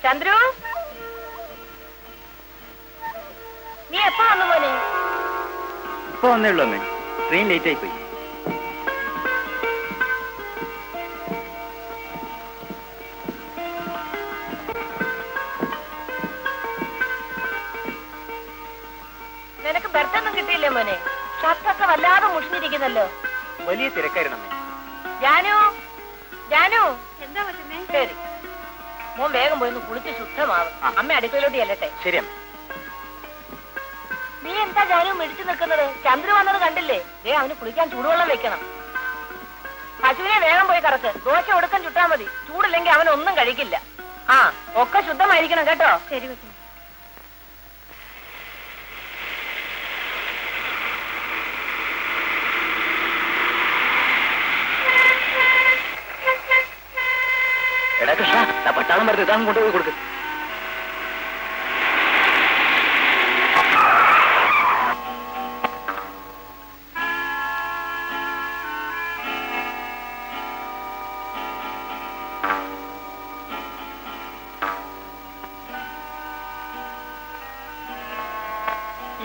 ചന്ദ്രു, നീ എപ്പോ വന്നു പോലെ? ഇപ്പൊ വന്നേ ഉള്ളൂ അമ്മേ. ട്രെയിൻ ലേറ്റ് ആയി പോയി. നിനക്ക് ബർത്തൊന്നും കിട്ടിയില്ലേ മോനെ? ഷർട്ടൊക്കെ വല്ലാതെ മുഷിഞ്ഞിരിക്കുന്നല്ലോ. വലിയ തിരക്കായിരുന്നു അമ്മേ. ജാനു, ജാനു, എന്താ പറ്റുന്നേ? ശരി, മോൻ വേഗം പോയി കുളിച്ച് ശുദ്ധമാവും. അമ്മ അടുക്കളയിലോട്ട് ചെല്ലട്ടെ. ശരി അമ്മ. നീ എന്താ ജാനു മിടിച്ചു നിൽക്കുന്നത്? ചന്ദ്രു വന്നത് കണ്ടില്ലേ? അവന് കുളിക്കാൻ ചൂടുവെള്ളം വെക്കണം. പശുവിനെ വേഗം പോയി കറക്ക്. ദോശ ഒടുക്കം ചുട്ടാ മതി. ചൂടില്ലെങ്കിൽ അവനൊന്നും കഴിക്കില്ല. ആ, ഒക്കെ ശുദ്ധമായിരിക്കണം കേട്ടോ. ശരി പറ്റുന്നു. എടാ കൃഷ്ണ, പട്ടാളം വരുന്നത് ഇതാ കൊണ്ടുപോയി കൊടുക്ക്.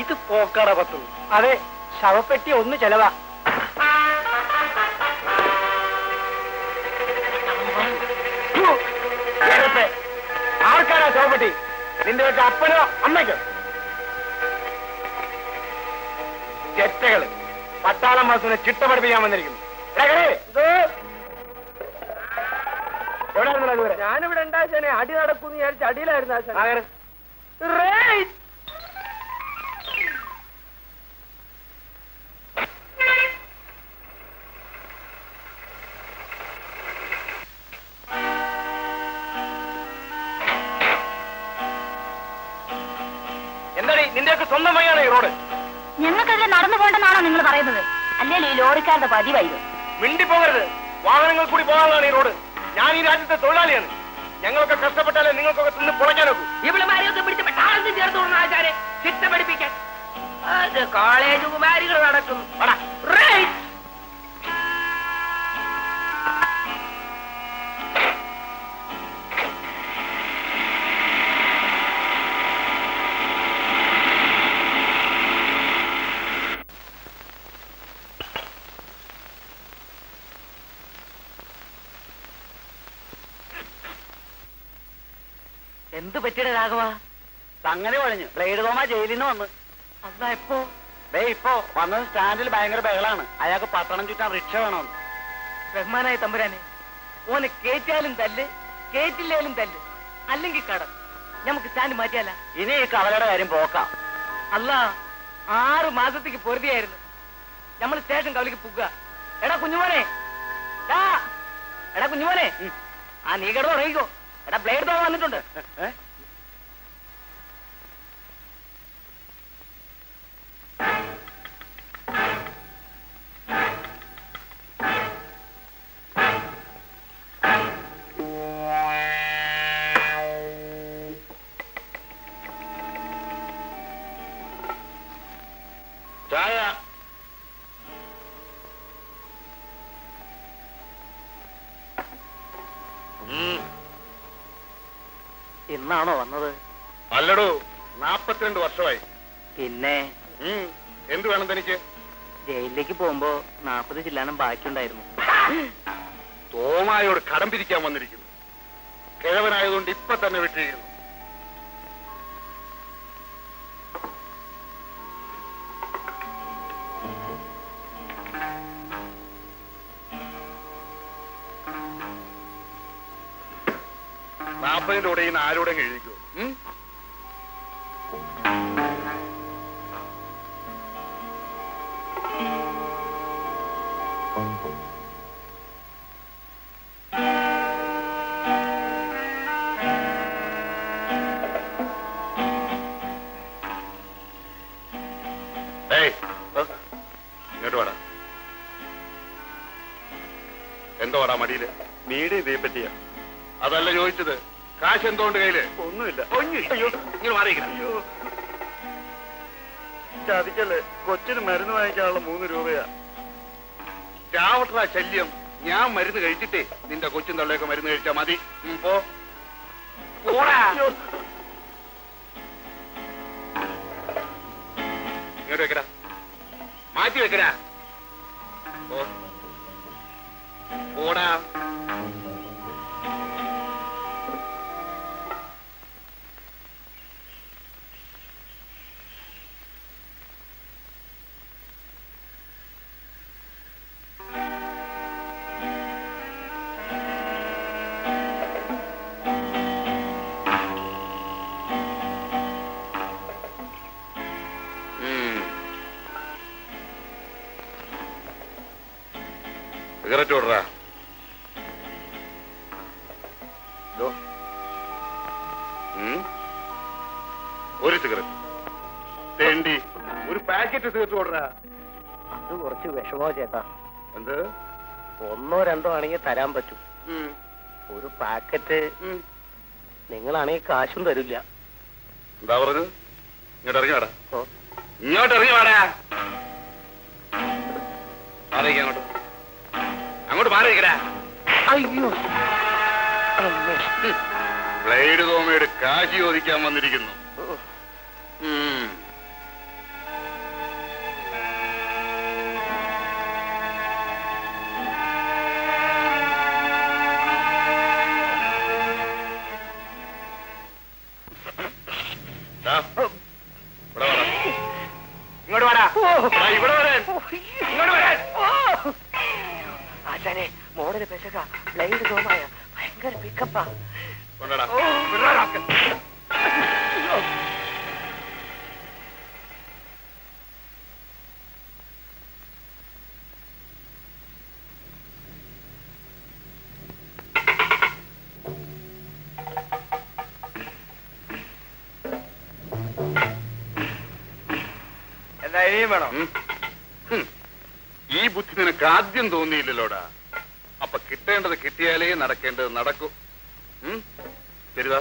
ഇത് പോക്കാട പത്തു. അതെ, ശവപ്പെട്ടി ഒന്ന് ചെലവാ. ആർക്കാരാ ശവപ്പെട്ടി? നിന്റെ വെച്ച അപ്പനോ അമ്മയ്ക്കോ? ചെറ്റകള് പട്ടാളം മാസത്തിനെ ചിട്ട പഠിപ്പിക്കാൻ വന്നിരിക്കുന്നു. എവിടെയായിരുന്നല്ലോ ഇതുവരെ? ഞാനിവിടെ ഉണ്ടാച്ചാനെ അടി നടക്കൂന്ന് വിചാരിച്ച അടിയിലായിരുന്നു ആശാൻ. എന്താടി നിന്റെയൊക്കെ സ്വന്തം വഴിയാണ് ഈ റോഡ്? ഞങ്ങൾക്കതിൽ നടന്നു പോകണ്ടെന്നാണോ നിങ്ങൾ പറയുന്നത്? അല്ലെങ്കിൽ ഈ ലോറിക്കാരുടെ പതിവായിരുന്നു. മിണ്ടി പോകരുത്. വാഹനങ്ങൾ കൂടി പോകാനാണ് ഈ റോഡ്. ഞാൻ ഈ രാജ്യത്തെ തൊഴിലാളിയാണ്. ഞങ്ങളൊക്കെ കഷ്ടപ്പെട്ടാലേ നിങ്ങൾക്കൊക്കെ തിന്ന് പൊളയ്ക്കാനൊക്കൂ. ഇവിടെമാരെയൊക്കെ പിടിച്ച് പട്ടാളത്തിൽ ചേർത്ത് കൊടുക്കുന്ന ആചാരെ ചിട്ട പഠിപ്പിക്കാൻ അത് കോളേജ് കുമാരികൾ നടക്കുന്നു. എന്ത് പറ്റിയുടെ രാഘവ? അങ്ങനെ പറഞ്ഞു. ബ്ലേഡ് തോമ ജയിലിൽ നിന്ന് വന്ന്. അതാ എപ്പോ? ഇപ്പോ വന്നത്. സ്റ്റാൻഡിൽ ഭയങ്കര ബഹളാണ്. അയാൾക്ക് പട്ടണം ചുറ്റാൻ റിക്ഷ വേണമെന്ന്. റഹ്മാനായ തമ്പുരാനെ, ഓനെ കേറ്റാലും തല്ല്, കേറ്റില്ലേലും തല്ല്, അല്ലെങ്കിൽ കടം. നമുക്ക് സ്റ്റാൻഡ് മാറ്റിയാല. ഇനി ഈ കവലയുടെ കാര്യം പോക്കാം. അല്ല, 6 മാസത്തേക്ക് പൊറുതിയായിരുന്നു. നമ്മൾ സ്റ്റേഷൻ കവലിക്ക് പുക. എടാ കുഞ്ഞുമോനെ, എടാ കുഞ്ഞുമോനെ, ആ നീ കിടന്ന് ഉറങ്ങിക്കോ. എടാ ബ്ലേഡ് തോന്നാൻ വന്നിട്ടുണ്ട്. ചായ. ഇന്നാണോ വന്നത്? അല്ലടോ, 42 വർഷമായി. പിന്നെ എന്ത് വേണം തനിക്ക്? ജയിലിലേക്ക് പോകുമ്പോ 40 ചില്ലാനം ബാക്കിയുണ്ടായിരുന്നു. തോമായോട് കടം പിരിക്കാൻ വന്നിരിക്കുന്നു. കിഴവനായതുകൊണ്ട് ഇപ്പൊ തന്നെ വിട്ടിരിക്കുന്നു. നാപ്പതിന്റെ കൂടെ ഇന്ന് ആരോടെ എഴുതിക്കോ. ഇങ്ങോട്ട് വാടാ. എന്തോ വാടാ മടിയില്? വീട് ഇതേ പറ്റിയാ. അതല്ല ചോദിച്ചത്. കാശ് എന്തോണ്ട് കയ്യില്? ഒന്നുമില്ല. ഇങ്ങനെ മാറിയിരിക്കണം. ചതിക്കല്ലേ, കൊച്ചിന് മരുന്ന് വാങ്ങിക്കാനുള്ള 3 രൂപയാ. ചാവട്ട ശല്യം. ഞാൻ മരുന്ന് കഴിച്ചിട്ടേ നിന്റെ കൊച്ചും തള്ളയൊക്കെ മരുന്ന് കഴിച്ചാ മതി. പോ. ഇങ്ങോട്ട് വെക്കടാ, മാറ്റി വെക്കടാ. പോടാ. സിഗരറ്റ് ഓടറാ. ഒരു സിഗരറ്റ് തേണ്ടി ഒരു പാക്കറ്റ് സിഗരറ്റ് ഓടറാ. അത് കുറച്ച് വിഷമോ ചേട്ടാ. എന്ത്? 1 2 ആണെങ്കിൽ തരാൻ പറ്റും. ഒരു പാക്കറ്റ് നിങ്ങളാണെങ്കിൽ കാശും തരില്ല. എന്താ പറഞ്ഞത്? ഇങ്ങോട്ട് ഇറങ്ങി വാടാ. ഇങ്ങോട്ട് ഇറങ്ങി വാടാ. മാറിയിരിക്കാം. അങ്ങോട്ട് മാറിയിരിക്കടാ. അയ്യോ, ബ്ലേഡ് തോമയുടെ കാശി ചോദിക്കാൻ വന്നിരിക്കുന്നു. ഇങ്ങോട്ട് വാടാ. ഇവിടെ വരാൻ. ഇങ്ങോട്ട് വരാൻ. ആശാനെ, മോഡല് പെശക, ബ്ലേഡ് തോമായ ഭയങ്കര പിക്കപ്പാ. കൊണ്ടടാ. എന്താ ഇനിയും വേണം? ഈ ബുദ്ധി നിനക്ക് ആദ്യം തോന്നിയില്ലല്ലോടാ. അപ്പൊ കിട്ടേണ്ടത് കിട്ടിയാലേ നടക്കേണ്ടത് നടക്കൂ. ശരിതാ.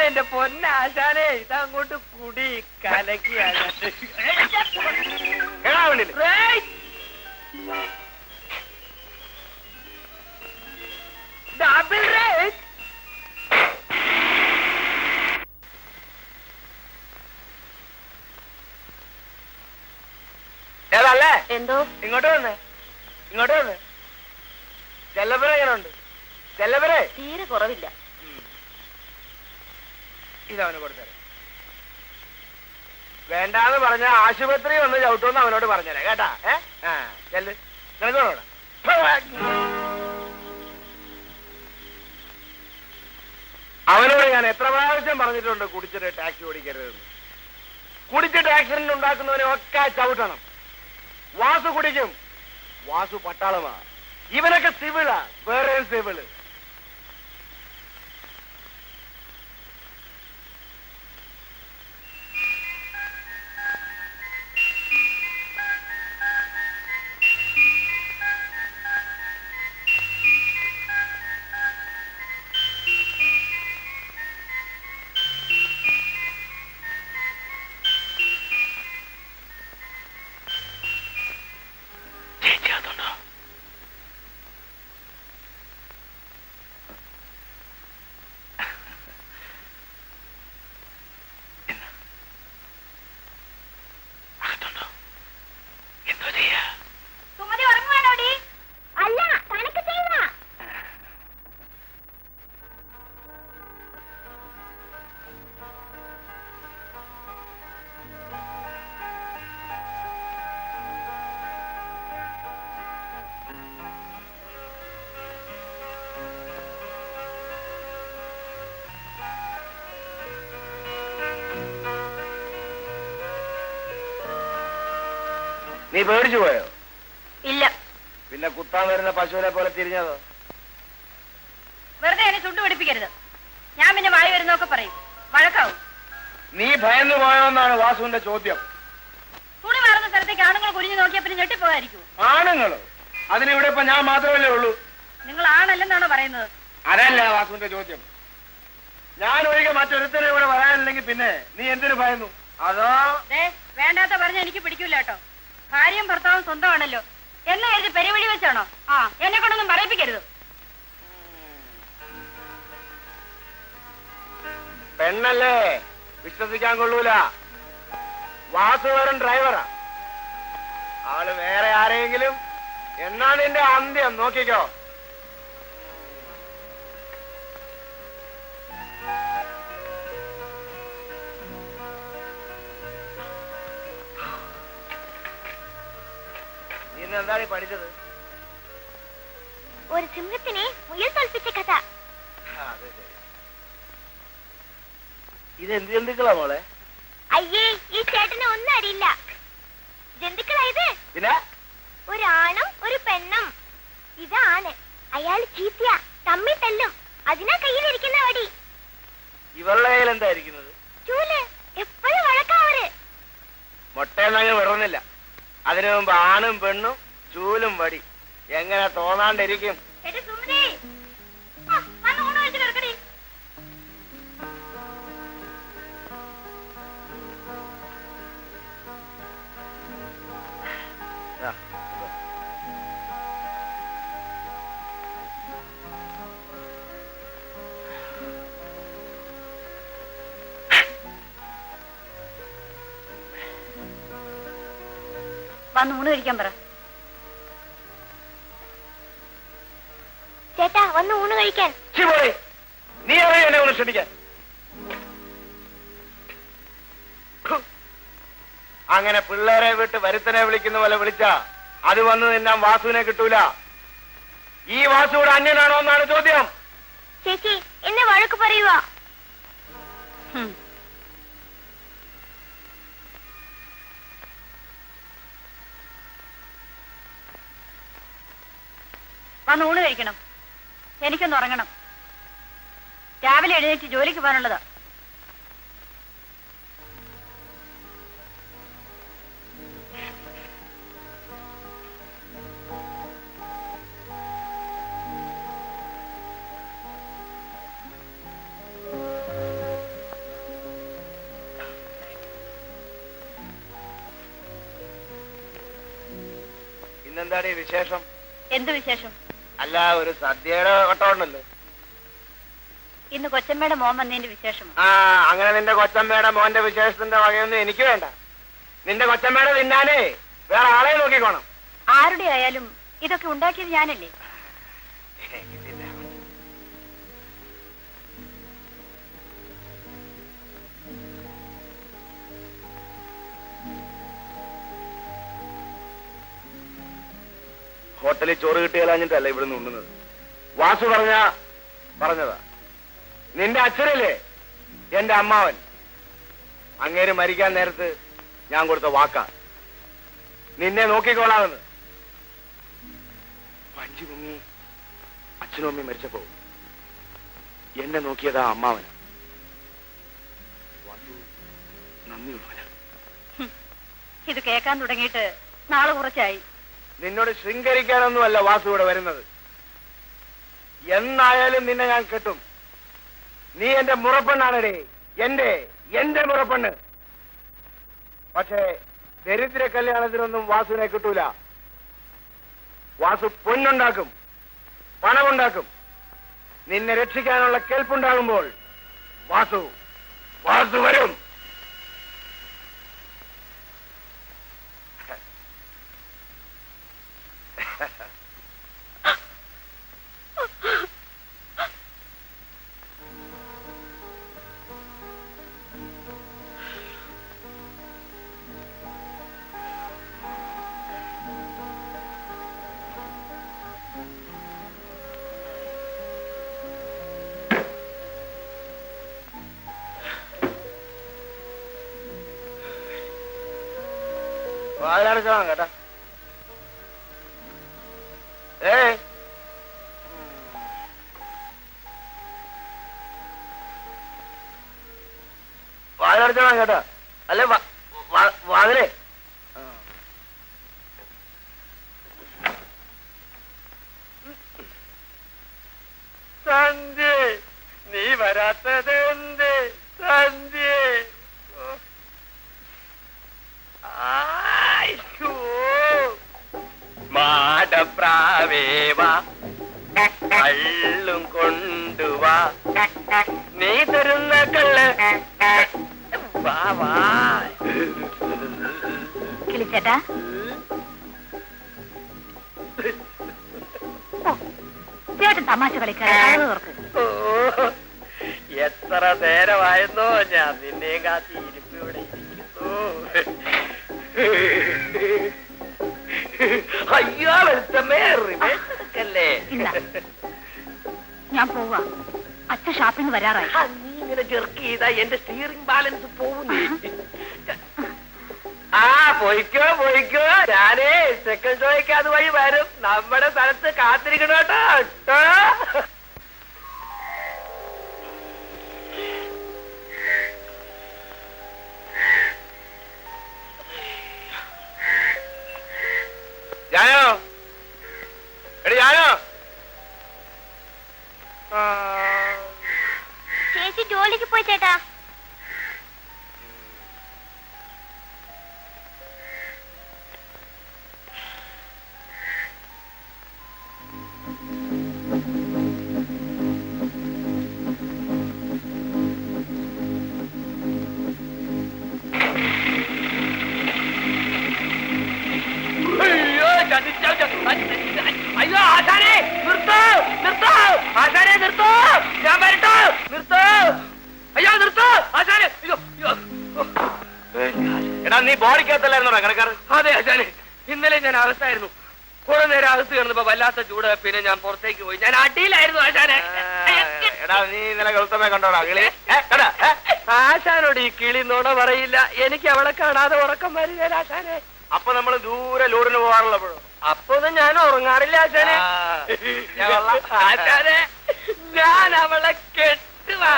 എന്റെ പൊന്നാശാനെ ഇതങ്ങോട്ട് കുടി കലക്കി ഡബിൾ റേറ്റ്. ഏതല്ലേ എന്തോ ഇങ്ങോട്ട് വന്നേ, ഇങ്ങോട്ട് വന്നേ. ചെല്ലപ്പുര എങ്ങനെ ഉണ്ട്? ചെല്ലപ്പുര തീരെ കുറവില്ല. ഇതവന് കൊടുത്തരാം. വേണ്ടാന്ന് പറഞ്ഞ ആശുപത്രി വന്ന് ചവിട്ടുമെന്ന് അവനോട് പറഞ്ഞേരാ കേട്ടാ. ചെല്ല്, നിനക്ക് വേണോടാ. അവനോട് ഞാൻ എത്ര പ്രാവശ്യം പറഞ്ഞിട്ടുണ്ട് കുടിച്ചിട്ട് ടാക്സി ഓടിക്കരുതെന്ന്. കുടിച്ചിട്ട് ആക്സിഡന്റ് ഉണ്ടാക്കുന്നവനെ ഒക്കെ ചവിട്ടണം. വാസു കുടിക്കും, വാസു പട്ടാളമാ. ഇവനൊക്കെ സിവിളാ, വേറെ സിവിള്. നീ പേടിച്ചു പോയോ? ഇല്ല. പിന്നെ കുത്താൻ വരുന്ന പശുവിനെ പോലെ തിരിഞ്ഞതോ? വെറുതെ എന്നെ ചുണ്ടു പിടിപ്പിക്കരുത്. ഞാൻ പിന്നെ വായി വരുന്നൊക്കെ പറയും, വഴക്കാവും. നീ ഭയന്നു പോയോന്നാണ് വാസുവിന്റെ ചോദ്യം. തുണി മാറുന്ന സ്ഥലത്തേക്ക് ആണുങ്ങൾ കുനിഞ്ഞു നോക്കിയാൽ പിന്നെ ഞെട്ടിപ്പോകായിരിക്കും. ആണുങ്ങളോ? അതിനിവിടെ ഇപ്പൊ ഞാൻ മാത്രമല്ലേ ഉള്ളൂ. നിങ്ങൾ ആണല്ലെന്നാണോ പറയുന്നത്? അതല്ല വാസുവിന്റെ ചോദ്യം. ഞാൻ ഒഴികെ മറ്റൊരുത്തരെ ഇവിടെ വരാനില്ലെങ്കിൽ പിന്നെ നീ എന്തിനു ഭയന്നു? അതോ വേണ്ടാത്ത പറഞ്ഞ എനിക്ക് പിടിക്കൂല കേട്ടോ. ഭാര്യയും ഭർത്താവും സ്വന്തമാണല്ലോ എന്ന് കരുതി പെരുവഴി വെച്ചാണോ? എന്നെ കൊണ്ടൊന്നും പറയിപ്പിക്കരുത്. പെണ്ണല്ലേ, വിശ്വസിക്കാൻ കൊള്ളൂല. വാസുവരൻ ഡ്രൈവറാ. ആള് വേറെ ആരെങ്കിലും എന്നാ നിന്റെ അന്ത്യം നോക്കിക്കോ. എന്താണ് പഠിച്ചത്? ഒരു സിംഹത്തിനെ മുയൽ തോൽപ്പിച്ച കഥ. അതെ ശരി. ഇത് എന്ത് ജന്തുക്കളാ മോളെ? അയ്യേ, ഈ ചേട്ടനെ ഒന്നും അറിയില്ല. ജന്തുക്കളായത് പിന്നെ ഒരു ആണും ഒരു പെണ്ണും. ഇതാണ് അയാൾ ചീത്തയാ, തമ്മി തല്ലും. അതിനാ കയ്യിലിരിക്കുന്ന വടി. ഇവരുടെ കയ്യിൽ എന്തായിരിക്കുന്നത്? ചൂല്. എപ്പോഴും വഴക്കാവര്. മുട്ടയെന്നങ്ങ് വിടുന്നില്ല. അതിനു മുമ്പ് ആണും പെണ്ണും ചൂലും വടി. എങ്ങനെ തോന്നാണ്ടിരിക്കും? വന്ന് ഊണ് കഴിക്കാൻ പറ. ചേട്ടാ, വന്ന് ഊണ് കഴിക്കാൻ. നീ അറിയോ എന്നെ ഒന്ന് ക്ഷണിക്കാൻ? അങ്ങനെ പിള്ളേരെ വിട്ട് വരുത്തനെ വിളിക്കുന്ന പോലെ വിളിച്ചാ അത് വന്ന് നിന്നാൻ വാസുവിനെ കിട്ടൂല. ഈ വാസുവിടെ അന്യനാണോ എന്നാണ് ചോദ്യം. ചേച്ചി, എന്നെ വഴക്ക് പറയുക. വന്ന് ഊണ് കഴിക്കണം. എനിക്കൊന്ന് ഉറങ്ങണം. രാവിലെ എഴുന്നേറ്റ് ജോലിക്ക് പോകാനുള്ളതാ. പിന്നെന്താണ് ഈ വിശേഷം? എന്ത് വിശേഷം? അല്ല, ഒരു സദ്യയുടെ വട്ടമുണ്ടല്ലോ. ഇന്ന് കൊച്ചമ്മയുടെ മോൻ വന്നതിന്റെ വിശേഷം. ആ, അങ്ങനെ നിന്റെ കൊച്ചമ്മയുടെ മോന്റെ വിശേഷത്തിന്റെ വകയൊന്നും എനിക്ക് വേണ്ട. നിന്റെ കൊച്ചമ്മയുടെ തിന്നാനേ വേറെ ആളെ നോക്കിക്കോണം. ആരുടെ ആയാലും ഇതൊക്കെ ഉണ്ടാക്കിയത് ഞാനല്ലേ. ഹോട്ടലിൽ ചോറ് കിട്ടിയാലാഞ്ഞിട്ടല്ല ഇവിടെ നിന്ന് ഉണ്ണുന്നത്. വാസു പറഞ്ഞതാ. നിന്റെ അച്ഛനല്ലേ എന്റെ അമ്മാവൻ. അങ്ങേര് മരിക്കാൻ നേരത്ത് ഞാൻ കൊടുത്ത വാക്കാ, നിന്നെ നോക്കിക്കോളാമെന്ന്. വഞ്ചി മുങ്ങി അച്ഛനും അമ്മയും മരിച്ചപ്പോ എന്നെ നോക്കിയതാ അമ്മാവൻ. വാസു നന്ദിയുള്ളവനാ. ഇത് കേൾക്കാൻ തുടങ്ങിയിട്ട് നാളെ കുറച്ചായി. നിന്നോട് ശൃംഗരിക്കാനൊന്നുമല്ല വാസു ഇവിടെ വരുന്നത്. എന്നായാലും നിന്നെ ഞാൻ കെട്ടും. നീ എന്റെ മുറപ്പെണ്ണാണേ, എന്റെ മുറപ്പെണ്ണ്. പക്ഷേ ദരിദ്ര കല്യാണത്തിനൊന്നും വാസുവിനെ കിട്ടൂല. വാസു പൊന്നുണ്ടാക്കും, പണമുണ്ടാക്കും. നിന്നെ രക്ഷിക്കാനുള്ള കെൽപ്പുണ്ടാകുമ്പോൾ വാസു വരും. വാതിലടച്ചോളാം കേട്ടാ. വാതിലടച്ചോളാം കേട്ടാ. അല്ലെ വാതിലേ. സന്ധ്യ, നീ വരാത്തത് എന്ത് സന്ധ്യ? മാടപ്രാവേവാ, കള്ളും കൊണ്ടുവാ, നീ തരുന്ന കള്ള് വാ. കിളിച്ചേട്ടാ, ചേട്ടൻ തമാശ കളിക്കാതെ ഓർക്ക്. എത്ര നേരമായിരുന്നോ ഞാൻ നിന്നെ കാത്തി ഇരിപ്പ് ഇവിടെ ഇരിക്കുന്നു. അയ്യോ വെളുത്തമ്മേ, ഞാൻ പോവാ. അച്ഛൻ ഷാപ്പിന് വരാറായി. നീ ഇങ്ങനെ ജെർക്ക് ചെയ്താ എന്റെ സ്റ്റിയറിംഗ് ബാലൻസ് പോകുന്നു. ആ പോയിക്കോ. ഞാനേ സെക്കൻഡ് ഷോയ്ക്ക് അതുവഴി വരും. നമ്മുടെ സ്ഥലത്ത് കാത്തിരിക്കണം കേട്ടോ. ഞാനോ ചേച്ചി ജോലിക്ക് പോയി ചേട്ടാ. അയ്യോ ആശാനെ നിർത്തോ, ആശാനെ നിർത്തോ, ഞാൻ വരട്ടോ, നിർത്തോ, അയ്യോ നിർത്തോ ആശാനെ. എടാ നീ ബോഡിക്കകത്തല്ലായിരുന്നോ കിടക്കാറ്? അതെ ആശാനെ, ഇന്നലെ ഞാൻ അകത്തായിരുന്നു. കുറെ നേരം അകത്ത് കിടന്നപ്പോ വല്ലാത്ത ചൂട്. പിന്നെ ഞാൻ പുറത്തേക്ക് പോയി. ഞാൻ അടിയിലായിരുന്നു ആശാനെ. എടാ നീ ഇന്നലെ ഗൗതമെ കണ്ടോടാ കിളി? ആശാനോട് ഈ കിളി നോട പറയില്ല. എനിക്ക് അവളെ കാണാതെ ഉറക്കം വരില്ല ആശാനെ. അപ്പൊ നമ്മള് ദൂരെ ലോഡിന് പോകാറുള്ളപ്പോഴോ? അപ്പൊ ഒന്നും ഞാൻ ഉറങ്ങാറില്ല ആശാനെ. ആശാനെ ഞാൻ അവളെ കെട്ടുവാ.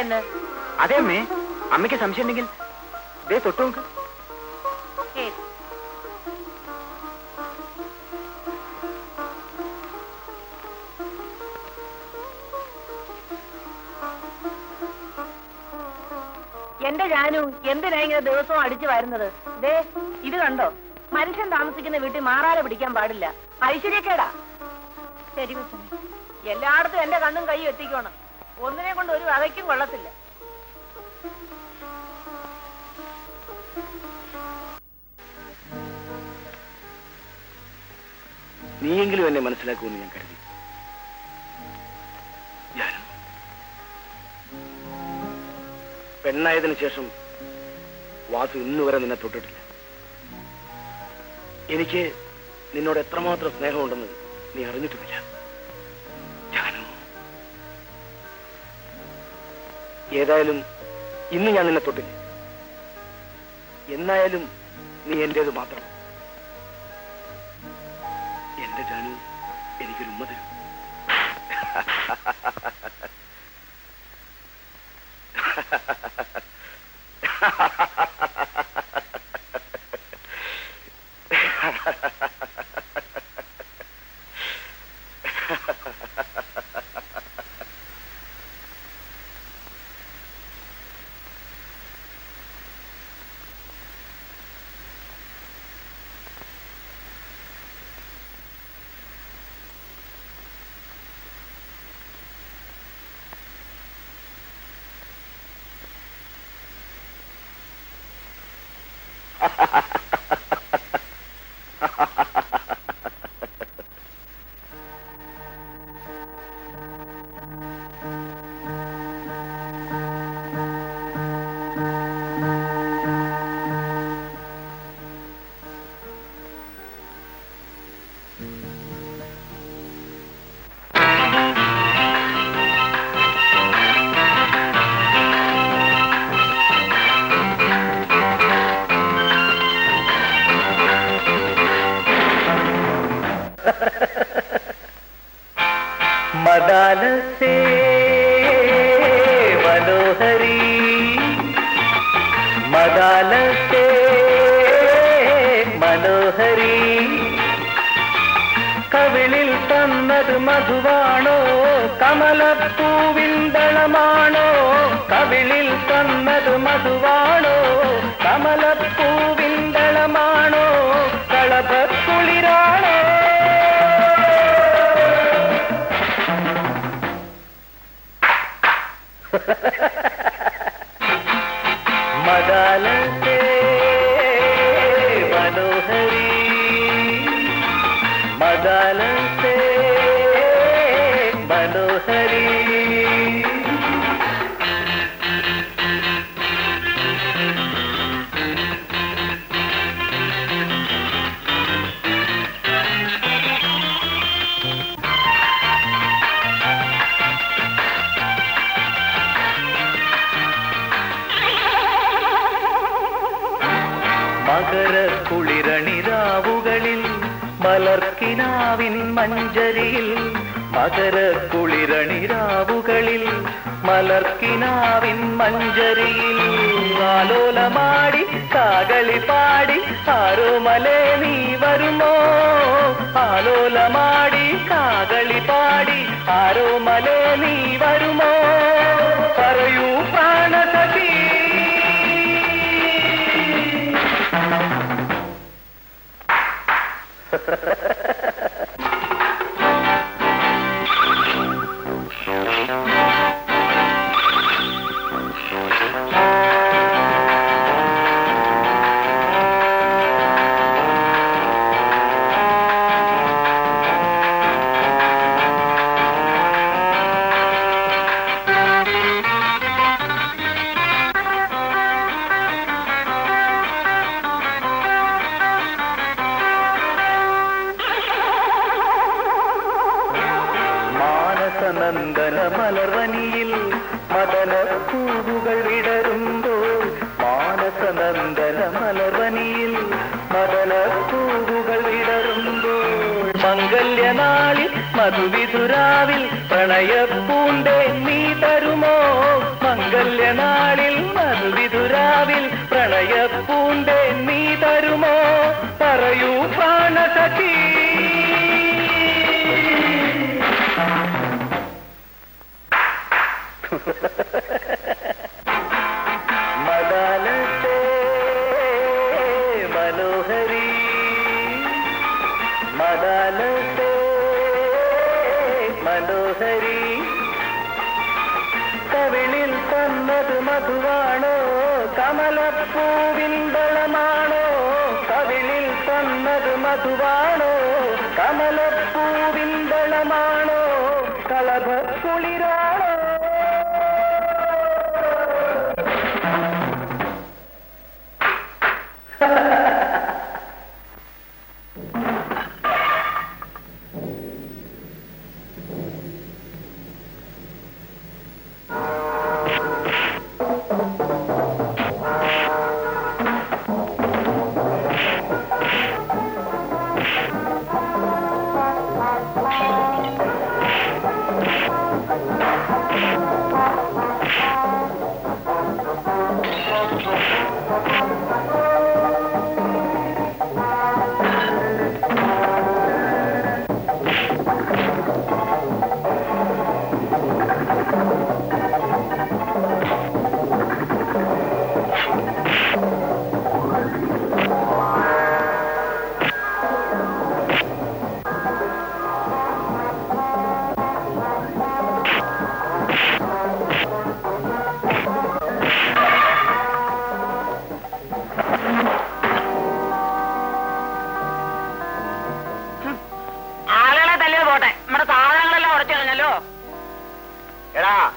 എന്ന്. അതെ അമ്മേ, അമ്മയ്ക്ക് സംശയം ഉണ്ടെങ്കിൽ ദേ തൊട്ടു നോക്ക്. ശരി. എന്റെ ജാനു എന്തിനാ ഇങ്ങനെ ദിവസവും അടിച്ചു വരുന്നത്? ദേ ഇത് കണ്ടോ, മനുഷ്യൻ താമസിക്കുന്ന വീട്ടിൽ മാറാല പിടിക്കാൻ പാടില്ല, ഐശ്വര്യക്കേടാ. ശരി കൊച്ചമ്മ, എല്ലായിടത്തും എന്റെ കണ്ണും കൈയും എത്തിക്കണം. ഒന്നിനെ കൊണ്ട് ഒരു വകയ്ക്കും കൊള്ളത്തില്ല. നീയെങ്കിലും എന്നെ മനസ്സിലാക്കുമെന്ന് ഞാൻ കരുതി. പെണ്ണായതിനു ശേഷം വാസു ഇന്നുവരെ നിന്നെ തൊട്ടിട്ടില്ല. എനിക്ക് നിന്നോട് എത്രമാത്രം സ്നേഹമുണ്ടെന്ന് നീ അറിഞ്ഞിട്ടുമില്ല. ഏതായാലും ഇന്ന് ഞാൻ നിന്നെ തൊട്ടില്ല. എന്നായാലും നീ എന്റേത് മാത്രം. എന്റെ ജാനു എനിക്കൊരു ഉമ്മ തരും. മദാലസേ മനോഹരി, മദാലസേ മനോഹരി, കവിളിൽ തന്നത് മധുവാണോ കമലപ്പൂവിൻ ദളമാണോ? കവിളിൽ തന്നത് മധുവാണോ കമലപ്പൂവിൻ ദളമാണോ? കളഭക്കുളിരാണോ? മദാലസേ മനോഹരി, മദാലസേ മനോഹരി. മകര കുളിരണിരാവുകളിൽ മലർക്കിനാവിൻ മഞ്ചരിയിൽ, മകര കുളിരണിരാവുകളിൽ മലർക്കിനാവിൻ മഞ്ചരിയിൽ, ആലോലമാടി കാകളി പാടി ആരോമലേ നീ വരുമോ? ആലോലമാടി കാകളി പാടി ആരോമലേ നീ വരുമോ? പറയൂ പ്രാണസഖി. നന്ദന മലർവനിയിൽ മദന പൂവുകൾ വിടരുമ്പോൾ, മാനസനന്ദന മലർവനിയിൽ മദന പൂവുകൾ വിടരുമ്പോൾ, മംഗല്യനാളിൽ മധുവിധുരാവിൽ പ്രണയപ്പൂണ്ടേ നീ തരുമോ മംഗല്യനാളിൽ മധുവിധുരാവിൽ പ്രണയപ്പൂണ്ടേ നീ തരുമോ പറയൂ പ്രാണസഖി മദാലത്തെ മനോഹരി മദാലത്തെ മനോഹരി കവിളിൽ തന്നത് മധുവാണോ കമലപ്പൂവിൻ ബലമാണോ കവിളിൽ തന്നത് മധുവാണോ കമലപ്പൂവിൻ ബലമാണോ കളഭക്കുളിരാണോ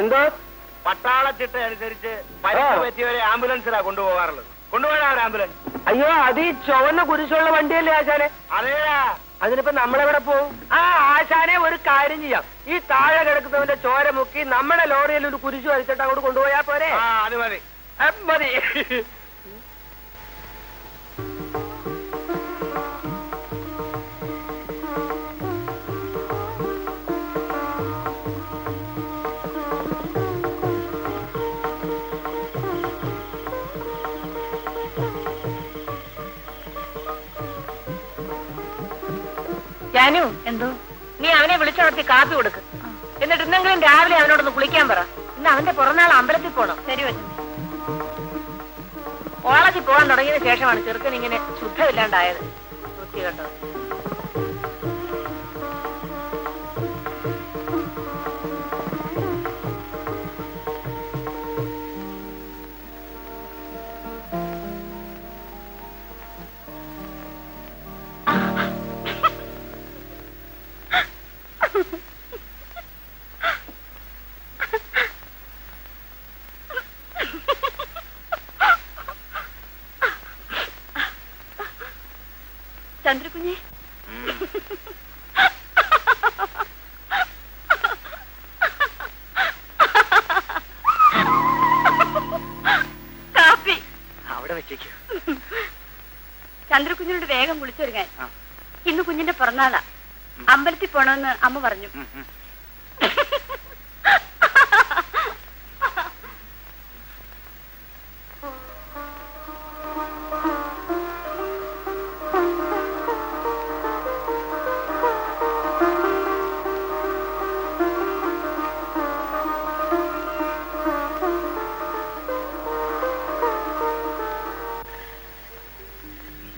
എന്തോ പട്ടാളച്ചിട്ട അനുസരിച്ച് പരിക്ക് പറ്റിയവരെ ആംബുലൻസിലാ കൊണ്ടുപോകാറുള്ളത്. കൊണ്ടുപോകാൻ ഒരു ആംബുലൻസ്. അയ്യോ, അത് ഈ ചുവന്ന കുരിശുള്ള വണ്ടിയല്ലേ ആശാനെ? അതേടാ. അതിനിപ്പോ നമ്മളെവിടെ പോവും? ആശാനെ ഒരു കാര്യം ചെയ്യാം, ഈ താഴെ കിടക്കുന്നവന്റെ ചോര മുക്കി നമ്മുടെ ലോറിയിൽ ഒരു കുരിശു വരച്ചിട്ട് അങ്ങോട്ട് കൊണ്ടുപോയാ പോരെ? അത് മതി മതി. ജാനു, എന്തോ നീ അവനെ വിളിച്ചുണർത്തി കാപ്പി കൊടുക്ക്. എന്നിട്ട് ഇന്നെങ്കിലും രാവിലെ അവനോടൊന്ന് കുളിക്കാൻ പറ. ഇന്ന് അവന്റെ പുറന്നാൾ അമ്പലത്തിൽ പോണം. ശരി വച്ചു. കോളേജിൽ പോകാൻ തുടങ്ങിയതിന് ശേഷമാണ് ചെറുക്കൻ ഇങ്ങനെ ശുദ്ധമില്ലാണ്ടായത്. വൃത്തി കേട്ടോ. ചന്ദ്രകുഞ്ഞെ, കാപ്പി അവിടെ വെച്ചേക്കൂ. ചന്ദ്രകുഞ്ഞിനോട് വേഗം കുളിച്ചൊരുങ്ങാൻ. ഇന്ന് കുഞ്ഞിന്റെ പിറന്നാളാ. അമ്പലത്തിൽ പോണമെന്ന് അമ്മ പറഞ്ഞു.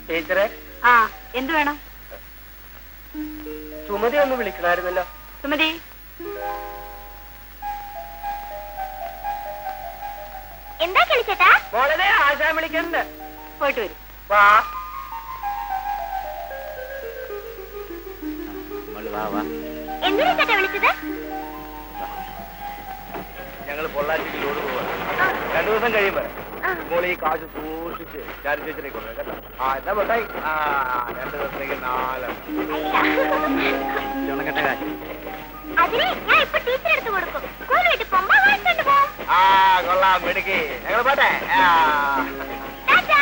ടീച്ചറെ, എന്ത് വേണം? സുമതി ഒന്ന് വിളിക്കണമായിരുന്നല്ലോ. സുമതി, എന്താ കളിച്ചേട്ടാ? മോളെ ആശാൻ വിളിക്കുന്നുണ്ട്. പോയിട്ട് വരും. വാ. എന്തിനാ ചേട്ടാ വിളിച്ചത്? ഞങ്ങൾ പൊള്ളാച്ചിക്ക് ലോഡ് പോവാ. 2 ദിവസം കഴിയുമ്പോ മോളെ ഈ കാശ് സൂക്ഷിച്ച് ചാരി ചേച്ചിനെ കൊണ്ടു കേട്ടോ. എന്നാ പൊട്ടായി. 2 ദിവസത്തേക്ക് 4. അതിനെ ഞാൻ ഇപ്പൊ ടീച്ചർ എടുത്ത് കൊടുക്കും. സ്കൂൾ വിട്ട് പോകുമ്പോ വാങ്ങിച്ചോണ്ട് പോ. കൊള്ളാം, മിടുക്കി. ഞങ്ങൾ പോട്ടെ. ടാറ്റാ.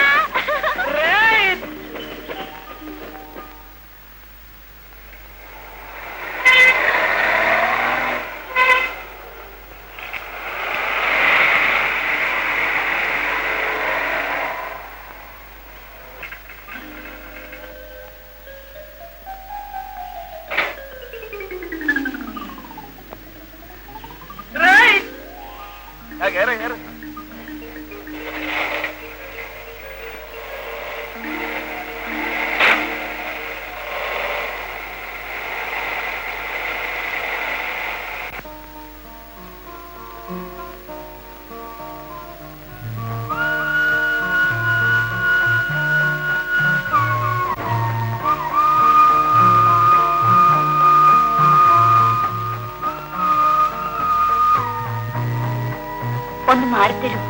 ഒന്ന് മാറിത്തരൂ,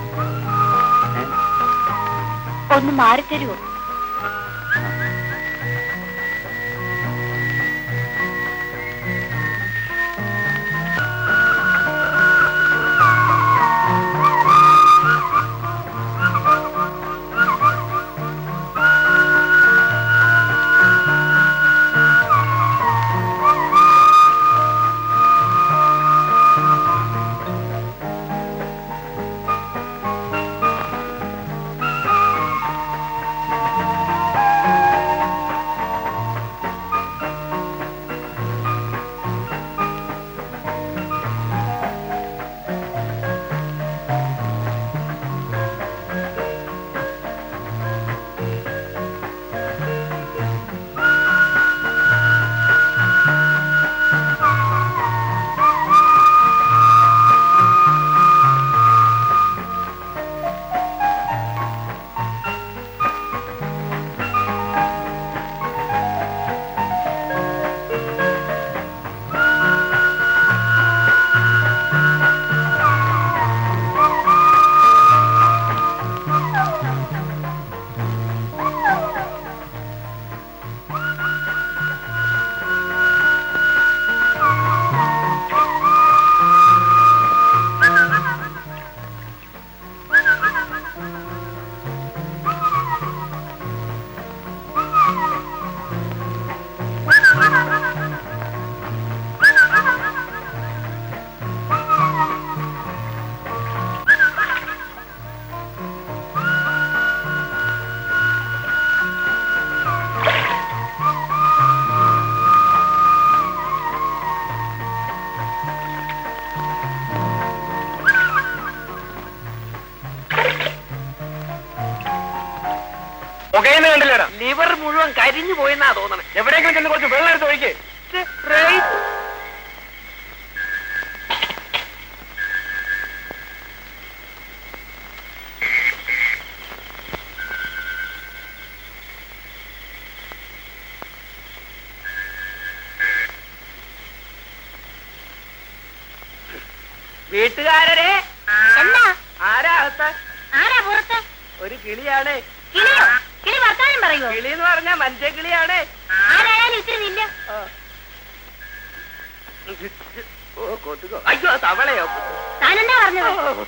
ഒന്ന് മാറിത്തരൂ. കണ്ടില്ലേടാ, ലിവർ മുഴുവൻ കരിഞ്ഞു പോയെന്നാ തോന്നണേ. എവിടെയെങ്കിലും ചെന്ന് കുറച്ച് വെള്ളം എടുത്ത് ഒഴിക്കേ. വീട്ടുകാരെ എന്താ? ആരാ അകത്ത്? ആരാ പുറത്ത്? ഒരു കിളിയാണ്. കിളിയോ? കിളി വർത്താനം പറയോ? കിളി എന്ന് പറഞ്ഞാ മനുഷ്യ കിളിയാണ്. ആരായാലും ഇത്തിരി നില്ല. അയ്യോ, തവളയോ? താനെന്താ പറഞ്ഞത്?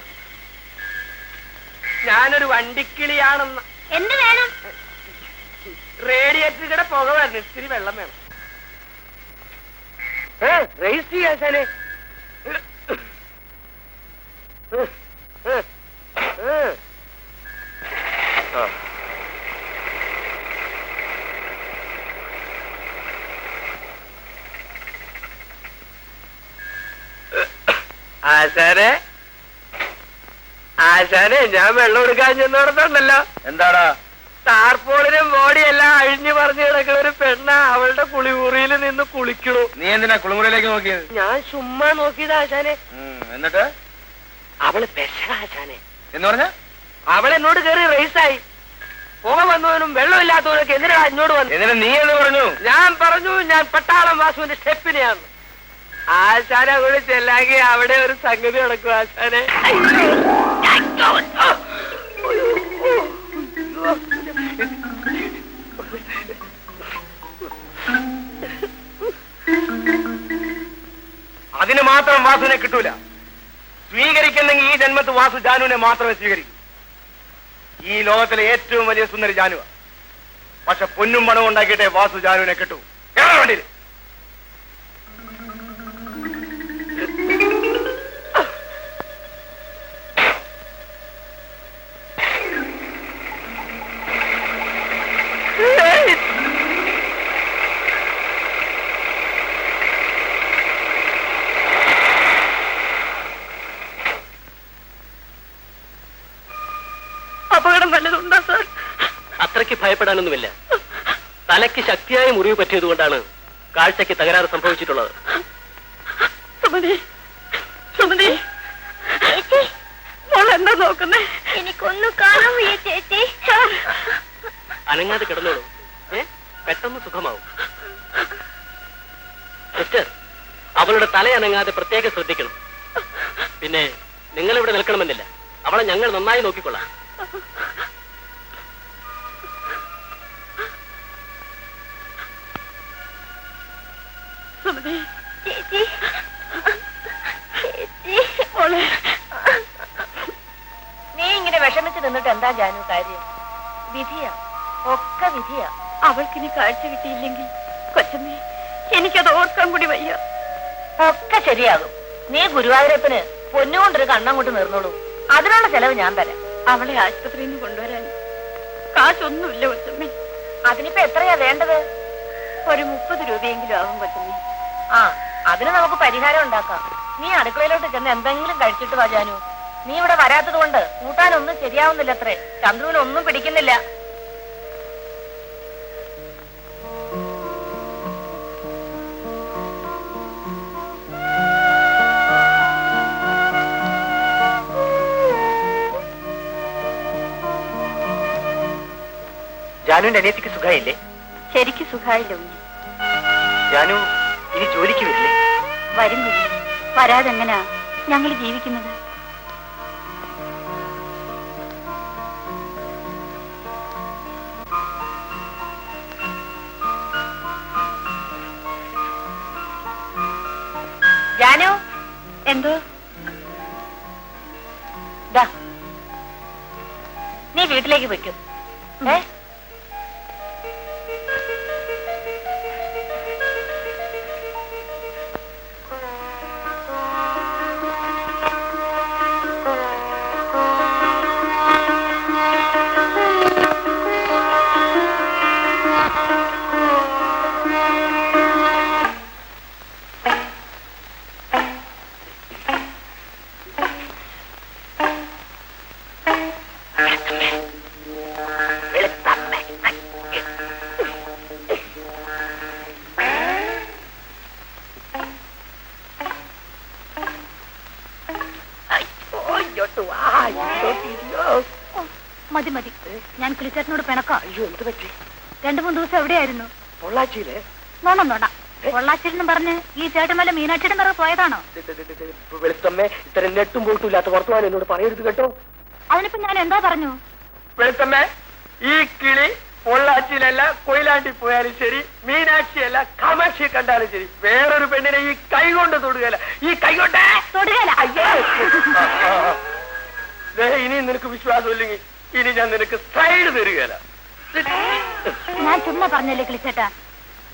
ഞാനൊരു വണ്ടിക്കിളിയാണെന്ന്. എന്ത് വേണം? റേഡിയേറ്ററിയുടെ പുക വരണം, ഇത്തിരി വെള്ളം വേണം. റേസ് ചെയ്യാശാനെ. ആശാനെ, ആശാനെ, ഞാൻ വെള്ളം എടുക്കാൻ ചെന്നോടത്തുണ്ടല്ലോ. എന്താടാ? ടാർപോളിനും ബോഡിയെല്ലാം അഴിഞ്ഞു പറഞ്ഞു കിടക്കുന്ന ഒരു പെണ്ണ അവളുടെ കുളിമുറിയിൽ നിന്ന് കുളിക്കണു. നീ എന്തിനാ കുളിമുറിയിലേക്ക് നോക്കിയത്? ഞാൻ ചുമ്മാ നോക്കിയത് ആശാനെ. എന്നിട്ട് അവള് പെശക ആശാനെ. എന്ന് പറഞ്ഞ അവൾ എന്നോട് കയറി റേസായി. പുക വന്നവനും വെള്ളമില്ലാത്തവനൊക്കെ എന്തിനാ എന്നോട് വന്നു? എന്നിട്ട് നീ എന്ന് പറഞ്ഞു? ഞാൻ പറഞ്ഞു ഞാൻ പട്ടാളം വാസുവിന്റെ സ്റ്റെപ്പിനെയാണ്. ആശാനെ കൂടി ചെല്ലാങ്കി അവിടെ ഒരു സംഗതി നടക്കും ആശാനെ. അതിന് മാത്രം വാസുവിനെ കിട്ടൂല. സ്വീകരിക്കുന്നെങ്കിൽ ഈ ജന്മത്ത് വാസു ജാനുവിനെ മാത്രമേ സ്വീകരിക്കൂ. ഈ ലോകത്തിലെ ഏറ്റവും വലിയ സുന്ദരി ജാനുവ. പക്ഷെ പൊന്നും പണവും ഉണ്ടാക്കിയിട്ടേ വാസു ജാനുവിനെ കിട്ടൂ. കേരള വണ്ടിയിൽ അപകടം വല്ലതുണ്ടോ സാർ? അത്രയ്ക്ക് ഭയപ്പെടാനൊന്നുമില്ല. തലയ്ക്ക് ശക്തിയായ മുറിവ് പറ്റിയതുകൊണ്ടാണ് കാഴ്ചയ്ക്ക് തകരാറ് സംഭവിച്ചിട്ടുള്ളത്. സുമതി, സുമതി, ചേച്ചി, മോൾ എന്താ നോക്കുന്നേ? എനിക്കൊന്നും കാണാൻ വയ്യ ചേച്ചി. അനങ്ങാതെ കിടന്നോളൂ. പെട്ടെന്ന് സുഖമാവും. സിസ്റ്റർ, അവളുടെ തല അനങ്ങാതെ പ്രത്യേകം ശ്രദ്ധിക്കണം. പിന്നെ നിങ്ങൾ ഇവിടെ നിൽക്കണമെന്നില്ല. അവളെ ഞങ്ങൾ നന്നായി നോക്കിക്കൊള്ളാം. ചേച്ചി ചേച്ചി മോളെ നീ ഇങ്ങനെ വിഷമിച്ച് നിന്നിട്ട് എന്താ ജാനു കാര്യം? വിധിയാ, ഒക്കെ വിധിയാ. അവൾക്കിനി കാഴ്ച കിട്ടിയില്ലെങ്കിൽ കൊച്ചമ്മേ എനിക്കത് ഓർക്കാൻ കൂടി വയ്യ. ഒക്കെ ശരിയാകും. നീ ഗുരുവായൂരപ്പന് പൊന്നുകൊണ്ടൊരു കണ്ണം കൊണ്ട് നിർന്നോളൂ. അതിനുള്ള ചെലവ് ഞാൻ തരാം. അവളെ ആശുപത്രിയിൽ നിന്ന് കൊണ്ടുവരാൻ കാശൊന്നുമില്ല കൊച്ചമ്മേ. അതിനിപ്പോ എത്രയാ വേണ്ടത്? ഒരു 30 രൂപയെങ്കിലും ആകും കൊച്ചമ്മേ. ആ, അതിന് നമുക്ക് പരിഹാരം ഉണ്ടാക്കാം. നീ അടുക്കളയിലോട്ട് ചെന്ന് എന്തെങ്കിലും കഴിച്ചിട്ട് വാ ജാനു. നീ ഇവിടെ വരാത്തത് കൊണ്ട് കൂട്ടാനൊന്നും ശരിയാവുന്നില്ല. അത്രേ ചന്ദ്രുവിനൊന്നും പിടിക്കുന്നില്ല. ജാനുവിന്റെ അനിയത്തിക്ക് സുഖമായില്ലേ? ശരിക്ക് സുഖായില്ല ഉണ്ണി. ജാനു ഇനി ജോലിക്ക് വരില്ലേ? വരും കുഞ്ഞി. വരാതെങ്ങനാ ഞങ്ങൾ ജീവിക്കുന്നത്? ജാനു, എന്തോ? ദാ, നീ വീട്ടിലേക്ക് വെക്കും. മതി മതി, ഞാൻ കിളിച്ചേട്ടനോട് പിണക്കാം. അയ്യോ, എന്ത് പറ്റി? 2-3 ദിവസം എവിടെയായിരുന്നു? പൊള്ളാച്ചിയിലെ നോണം പൊള്ളാച്ചിലെന്ന് പറഞ്ഞ് ഈ ചേട്ടന്മല്ല മീനാക്ഷിയുടെ പിറകെ പോയതാണോ? വെളുത്തമ്മേ, ഇത്തരം നെട്ടും പോട്ടും ഇല്ലാത്ത വർത്തമാനം എന്നോട് പറയരുത് കേട്ടോ. അതിനിപ്പോ ഞാൻ എന്താ പറഞ്ഞു? വെളുത്തമ്മേ, ഈ കിളി പൊള്ളാച്ചിയിലല്ല കൊയിലാണ്ടി പോയാലും ശരി, മീനാക്ഷിയല്ല കാമാക്ഷിയെ കണ്ടാലും ശരി, വേറൊരു പെണ്ണിനെ ഈ കൈ കൊണ്ട് തൊടുകയല്ല. ഈ കൈ കൊണ്ട് തൊടുകയല്ല. അയ്യോ, ഇനി നിനക്ക് വിശ്വാസമില്ലെങ്കിൽ ഇനി ഞാൻ നിനക്ക് സൈഡ് തരികയല്ല. ഞാൻ ചുമ്മാ പറഞ്ഞല്ലേ കിളിച്ചേട്ടാ.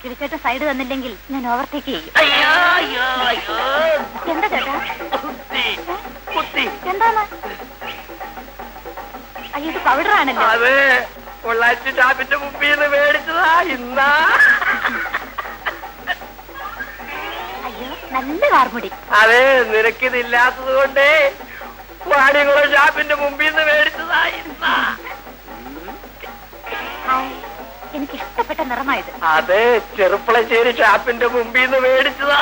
കിളിച്ചേട്ടൻ സൈഡ് തന്നില്ലെങ്കിൽ ഞാൻ ഓവർടേക്ക് ചെയ്യും. എന്താ ചേട്ടാ? എന്താണ്? അയ്യോ, ഇത് പൗഡറാണല്ലോ. അതെ, പൊള്ളാച്ചി ഷാപ്പിന്റെ മുമ്പിൽ നിന്ന് മേടിച്ചതാ ഇന്നാ. അയ്യോ, നല്ല കാർമുടി. അതെ, നിനക്കിതില്ലാത്തത് കൊണ്ടേ വാണികുളം ഷാപ്പിന്റെ മുമ്പിൽ നിന്ന് മേടിച്ചതാ ഇന്നാ. എനിക്ക് ഇഷ്ടപ്പെട്ട നിറമായത്. അതെ, ചെറുപ്പളശ്ശേരി ഷാപ്പിന്റെ മുമ്പിൽ നിന്ന് മേടിച്ചതാ.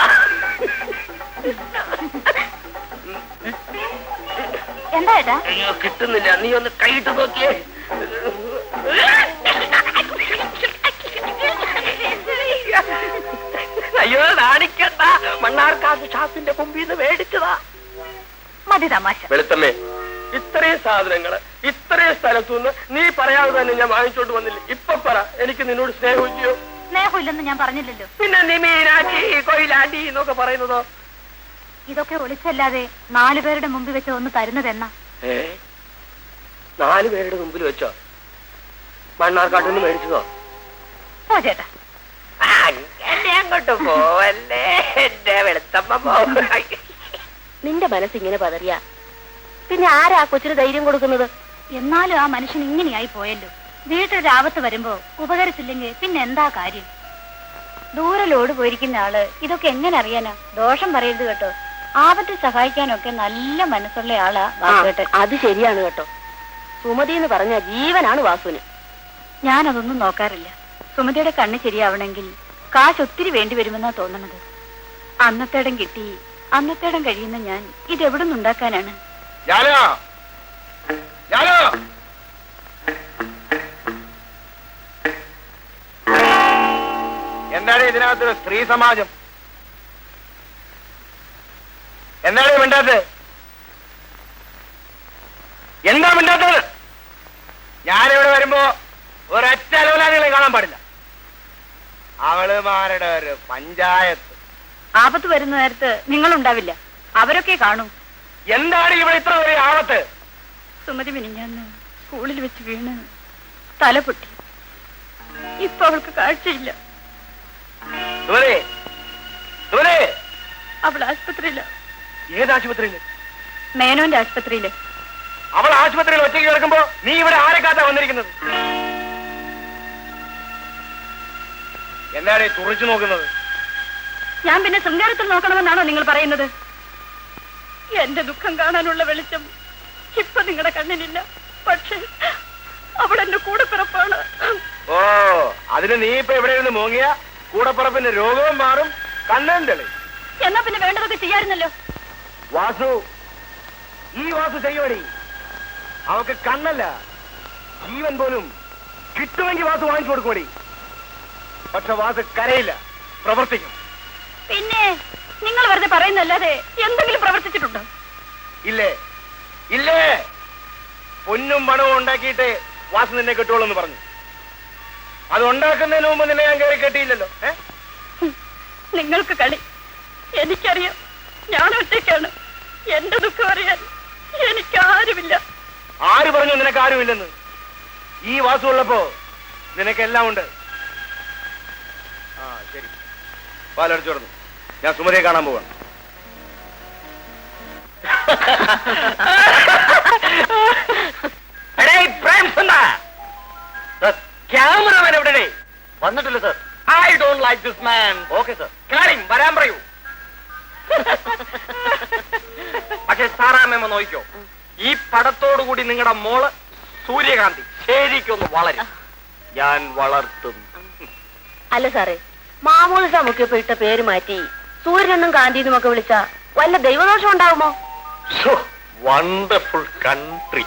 എന്താ ഏട്ടാ? അയ്യോ, കിട്ടുന്നില്ല. നീ ഒന്ന് കൈയിട്ട് നോക്കിയേ. അയ്യോ, നാണിക്കണ്ട. മണ്ണാർക്കാട് ഷാപ്പിന്റെ മുമ്പിൽ നിന്ന് മേടിച്ചതാ. മതി തമാശ. വെളുത്തമ്മേ, ഇത്രയും സാധനങ്ങള് ഇത്രയും സ്ഥലത്തുനിന്ന് നീ പറയാതെ തന്നെ ഞാൻ വാങ്ങിച്ചോണ്ട് വന്നില്ല. ഇപ്പൊ പറ, എനിക്ക് നിന്നോട് സ്നേഹിക്കുകയോ? സ്നേഹമില്ലെന്ന് ഞാൻ പറഞ്ഞില്ലല്ലോ. പിന്നെ നീ മീനാച്ചി കൊയിലാണ്ടി എന്നൊക്കെ പറയുന്നതോ? ഇതൊക്കെ ഒളിച്ചല്ലാതെ 4 പേരുടെ മുമ്പിൽ വെച്ച് ഒന്ന് തരുന്നതെന്നാ? 4 പേരുടെ മുമ്പിൽ വെച്ചോ? മണ്ണാർക്കാട്ടിന്ന് മേടിച്ചതോ? പോ ചേട്ടാ. എന്നെ അങ്ങോട്ട് പോവല്ലേ എന്റെ വെളുത്തമ്മ. നിന്റെ മനസ്സിങ്ങനെ പതറിയ പിന്നെ ആരാ കൊച്ചിന് ധൈര്യം കൊടുക്കുന്നത്? എന്നാലും ആ മനുഷ്യൻ ഇങ്ങനെയായി പോയല്ലോ. വീട്ടിലൊരു ആപത്ത് വരുമ്പോ ഉപകരിച്ചില്ലെങ്കിൽ പിന്നെ എന്താ കാര്യം? ദൂരെ ലോഡ് പോയിരിക്കുന്ന ആള് ഇതൊക്കെ എങ്ങനെ അറിയാനാ? ദോഷം പറയരുത് കേട്ടോ. ആപത്തിൽ സഹായിക്കാനൊക്കെ നല്ല മനസ്സുള്ള ആളാ വാസുവേട്ടൻ. അത് ശരിയാണ് കേട്ടോ. സുമതി എന്ന് പറഞ്ഞ ജീവനാണ് വാസുവിന്. ഞാനതൊന്നും നോക്കാറില്ല. സുമതിയുടെ കണ്ണ് ശരിയാവണമെങ്കിൽ കാശ് ഒത്തിരി വേണ്ടി വരുമെന്നാ തോന്നണത്. അന്നത്തേടം കിട്ടി അന്നത്തേടം കഴിയുന്ന ഞാൻ ഇതെവിടെ നിന്നുണ്ടാക്കാനാണ്? എന്താണ് ഇതിനകത്തൊരു സ്ത്രീ സമാജം? എന്താണ് വേണ്ടത്? എന്താ മിണ്ടാത്തത്? ഞാനിവിടെ വരുമ്പോ ഒരൊറ്റ അലവലാദികളെ കാണാൻ പാടില്ല. അവളുമാരുടെ ഒരു പഞ്ചായത്ത്. ആപത്ത് വരുന്ന നേരത്ത് നിങ്ങളുണ്ടാവില്ല, അവരൊക്കെ കാണൂ. എന്താണ് ഇവിടെ ഇത്ര വലിയ ആപത്ത്? സുമതി മിനിഞ്ഞാന്ന് സ്കൂളിൽ വെച്ച് വീണ് തല പൊട്ടി. ഇപ്പൊ അവൾക്ക് കാഴ്ചയില്ല. സുമതി, സുമതി, അവൾ ആശുപത്രിയില്ല. ഏത് ആശുപത്രിയില്? മേനോന്റെ ആശുപത്രിയില്. അവൾ ആശുപത്രിയിൽ ഒറ്റയ്ക്ക് കിടക്കുമ്പോ നീ ഇവിടെ ആരെ കാത്താ വന്നിരിക്കുന്നത്? എന്താണ് ഈ തുറച്ചു നോക്കുന്നത്? ഞാൻ പിന്നെ ശൃംഗാരത്തിൽ നോക്കണമെന്നാണോ നിങ്ങൾ പറയുന്നത്? എന്റെ ദുഃഖം കാണാനുള്ള വെളിച്ചം ഇപ്പൊ നിങ്ങളുടെ കണ്ണിനില്ല. പക്ഷെ അവൾ എന്റെ കൂടെപ്പിറപ്പാണ്. ഓ, അതിന് നീ ഇപ്പൊ ഇവിടെ ഇരുന്ന് മോങ്ങിയ കൂടപ്പുറപ്പിന്റെ രോഗവും മാറും, കണ്ണും തെളി. എന്നാ പിന്നെ വേണ്ടതൊക്കെ ചെയ്യാറുന്നല്ലോ. വാസു, ഈ വാസു ചെയ്യോടി. അവക്ക് കണ്ണല്ല, ജീവൻ പോലും കിട്ടുമെങ്കിൽ വാസു വാങ്ങിച്ചു കൊടുക്കോടി. പക്ഷെ വാസു കരയില്ല, പ്രവർത്തിക്കും. പിന്നെ നിങ്ങൾ വെറുതെ പറയുന്നല്ലാതെ എന്തെങ്കിലും പ്രവർത്തിച്ചിട്ടുണ്ടോ? ഇല്ലേ, ഇല്ലേ. പൊന്നും പണവും ഉണ്ടാക്കിയിട്ട് വാസു നിന്നെ കിട്ടുള്ളൂ എന്ന് പറഞ്ഞു. അത് ഉണ്ടാക്കുന്നതിന് മുമ്പ് നിന്നെ ഞാൻ കയറി കെട്ടിയില്ലല്ലോ. നിങ്ങൾക്ക് കളി. എനിക്കറിയാം, ഞാൻ ഒറ്റയ്ക്കാണ്. എന്റെ ദുഃഖം അറിയാൻ എനിക്കാരുമില്ല. ആര് പറഞ്ഞു നിനക്ക് ആരുമില്ലെന്ന്? ഈ വാസു ഉള്ളപ്പോ നിനക്കെല്ലാം ഉണ്ട്. ആ ശരി, പാലടിച്ചു തുടർന്നു. ഞാൻ സുമതിയെ കാണാൻ പോവാണ്. ക്യാമറമാൻ എവിടെ? വന്നിട്ടില്ല sir. I don't like this man. Okay sir, കാര്യം വരാൻ പറയൂ. പക്ഷെ സാറാമ്മ നോക്കിക്കോ, ഈ പടത്തോടുകൂടി നിങ്ങളുടെ മോള് സൂര്യകാന്തി ശരിക്കൊന്ന് വളരും. ഞാൻ വളർത്തും. അല്ല സാറേ, മാമൂല് സമുക്കിയപ്പോ ഇട്ട പേര് മാറ്റി സൂര്യനെന്നും കാന്തിന്നും ഒക്കെ വിളിച്ച വല്ല ദൈവദോഷം ഉണ്ടാവുമോ? Wonderful country.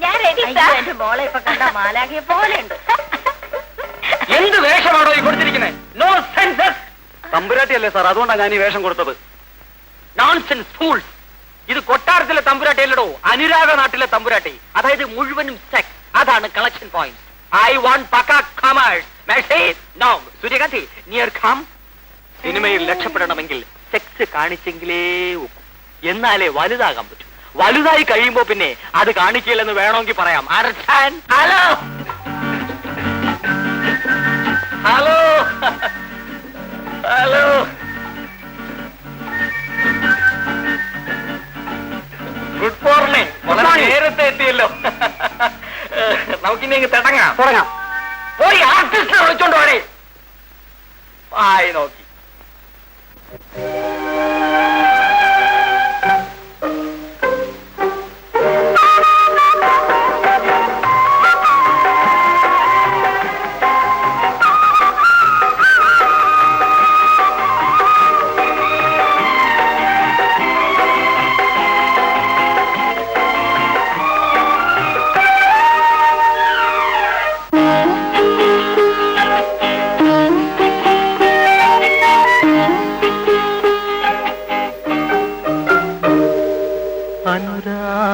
ഞാൻ റെഡി. എന്റെ മോളെ ഇപ്പൊ കണ്ട മാലാഖിയെ പോലെയുണ്ട്. എന്ത് വേഷമാണോ ഈ കൊടുത്തിരിക്കുന്നത്? No census. തമ്പുരാട്ടിയല്ലേ സാർ, അതുകൊണ്ടാണ് ഞാൻ ഈ വേഷം കൊടുത്തത്. Nonsense fools. ഇത് കൊട്ടാരത്തിലെ തമ്പുരാട്ടിയല്ലടോ, അനുരാഗ നാട്ടിലെ തമ്പുരാട്ടി. അതായത് മുഴുവനും സെക്സ്. അതാണ് കളക്ഷൻ പോയിന്റ്. ഐ വാണ്ട് പക്ക കമേഴ്സ്. Message no. സൂര്യകാന്തി, നിയർ കം. സിനിമയിൽ രക്ഷപ്പെടണമെങ്കിൽ സെക്സ് കാണിച്ചെങ്കിലേ ഒക്കൂ. എന്നാലേ വലുതാകാൻ പറ്റൂ. വലുതായി കഴിയുമ്പോ പിന്നെ അത് കാണിക്കില്ലെന്ന് വേണമെങ്കിൽ പറയാം. Hello hello hello. Good morning. വളരെ നേരത്തെ എത്തിയല്ലോ. നമുക്കിനി തുടങ്ങാം. പോയി ആർട്ടിസ്റ്റിനെ വിളിച്ചോണ്ട് പോരെ. ആയി നോക്കി.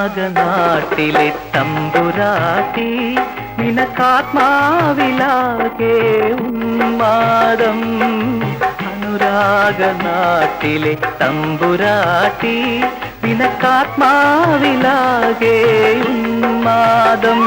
അനുരാഗനാട്ടിലെ തമ്പുരാട്ടി നിനക്കാത്മാവിലാകെ ഉന്മാദം. അനുരാഗനാട്ടിലെ തമ്പുരാട്ടി നിനക്കാത്മാവിലാകെ ഉന്മാദം.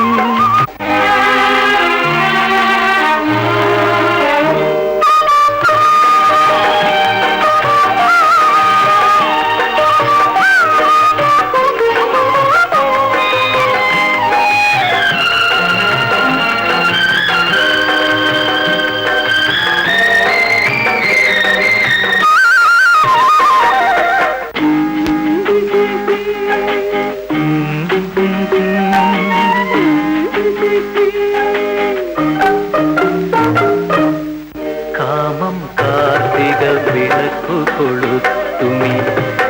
കാമം കാർത്തിക വിളക്കു കൊളുത്തുമി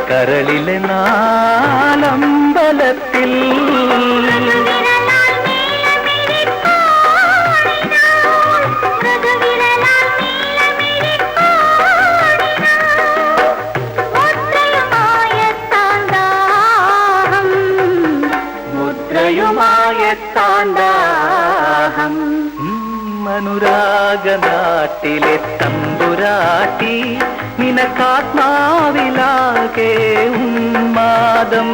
കരളിലെ നാലമ്പലത്തിൽ. മൃദുവിരലാൽ മായത്താണ്ടാഹം അനുരാഗനാട്ടിലെ തമ്പുരാട്ടി നിനക്കാത്മാവിലാകെ ഉന്മാദം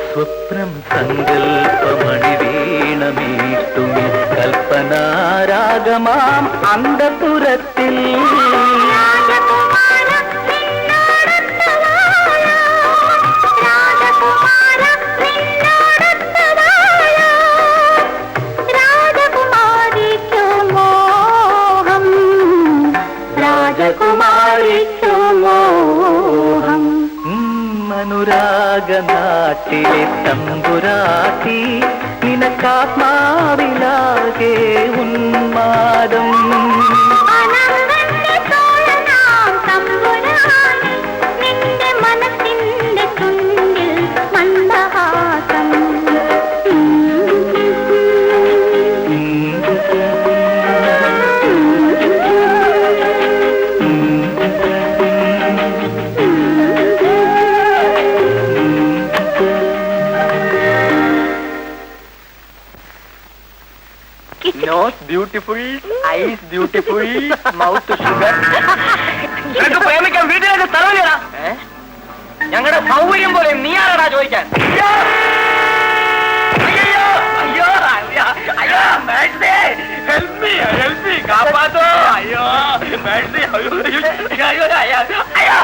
സ്വപ്നം സങ്കൽപ്പമണി വീണമീട്ടുമി കൽപ്പനാരാഗമാം അന്തപുരത്തിൽ അനുരാഗനാട്ടിലെ തമ്പുരാട്ടി നിനക്കാത്മാവിലാകെ ഉന്മാദം Nose beautiful, eyes beautiful, mouth sugar. നിനക്ക് പ്രേമിക്കാൻ വീട്ടിലേക്ക് സ്ഥലമില്ലടാ. ഞങ്ങളുടെ സൗകര്യം പോലെ നീ ആരാടാ ചോദിക്കാൻ? അയ്യോ അയ്യോ അയ്യോ അയ്യോ മേഴ്സി ഹെൽപ് മീ കാപ്പാത്തോ അയ്യോ മേഴ്സി അയ്യോ അയ്യോ അയ്യോ അയ്യോ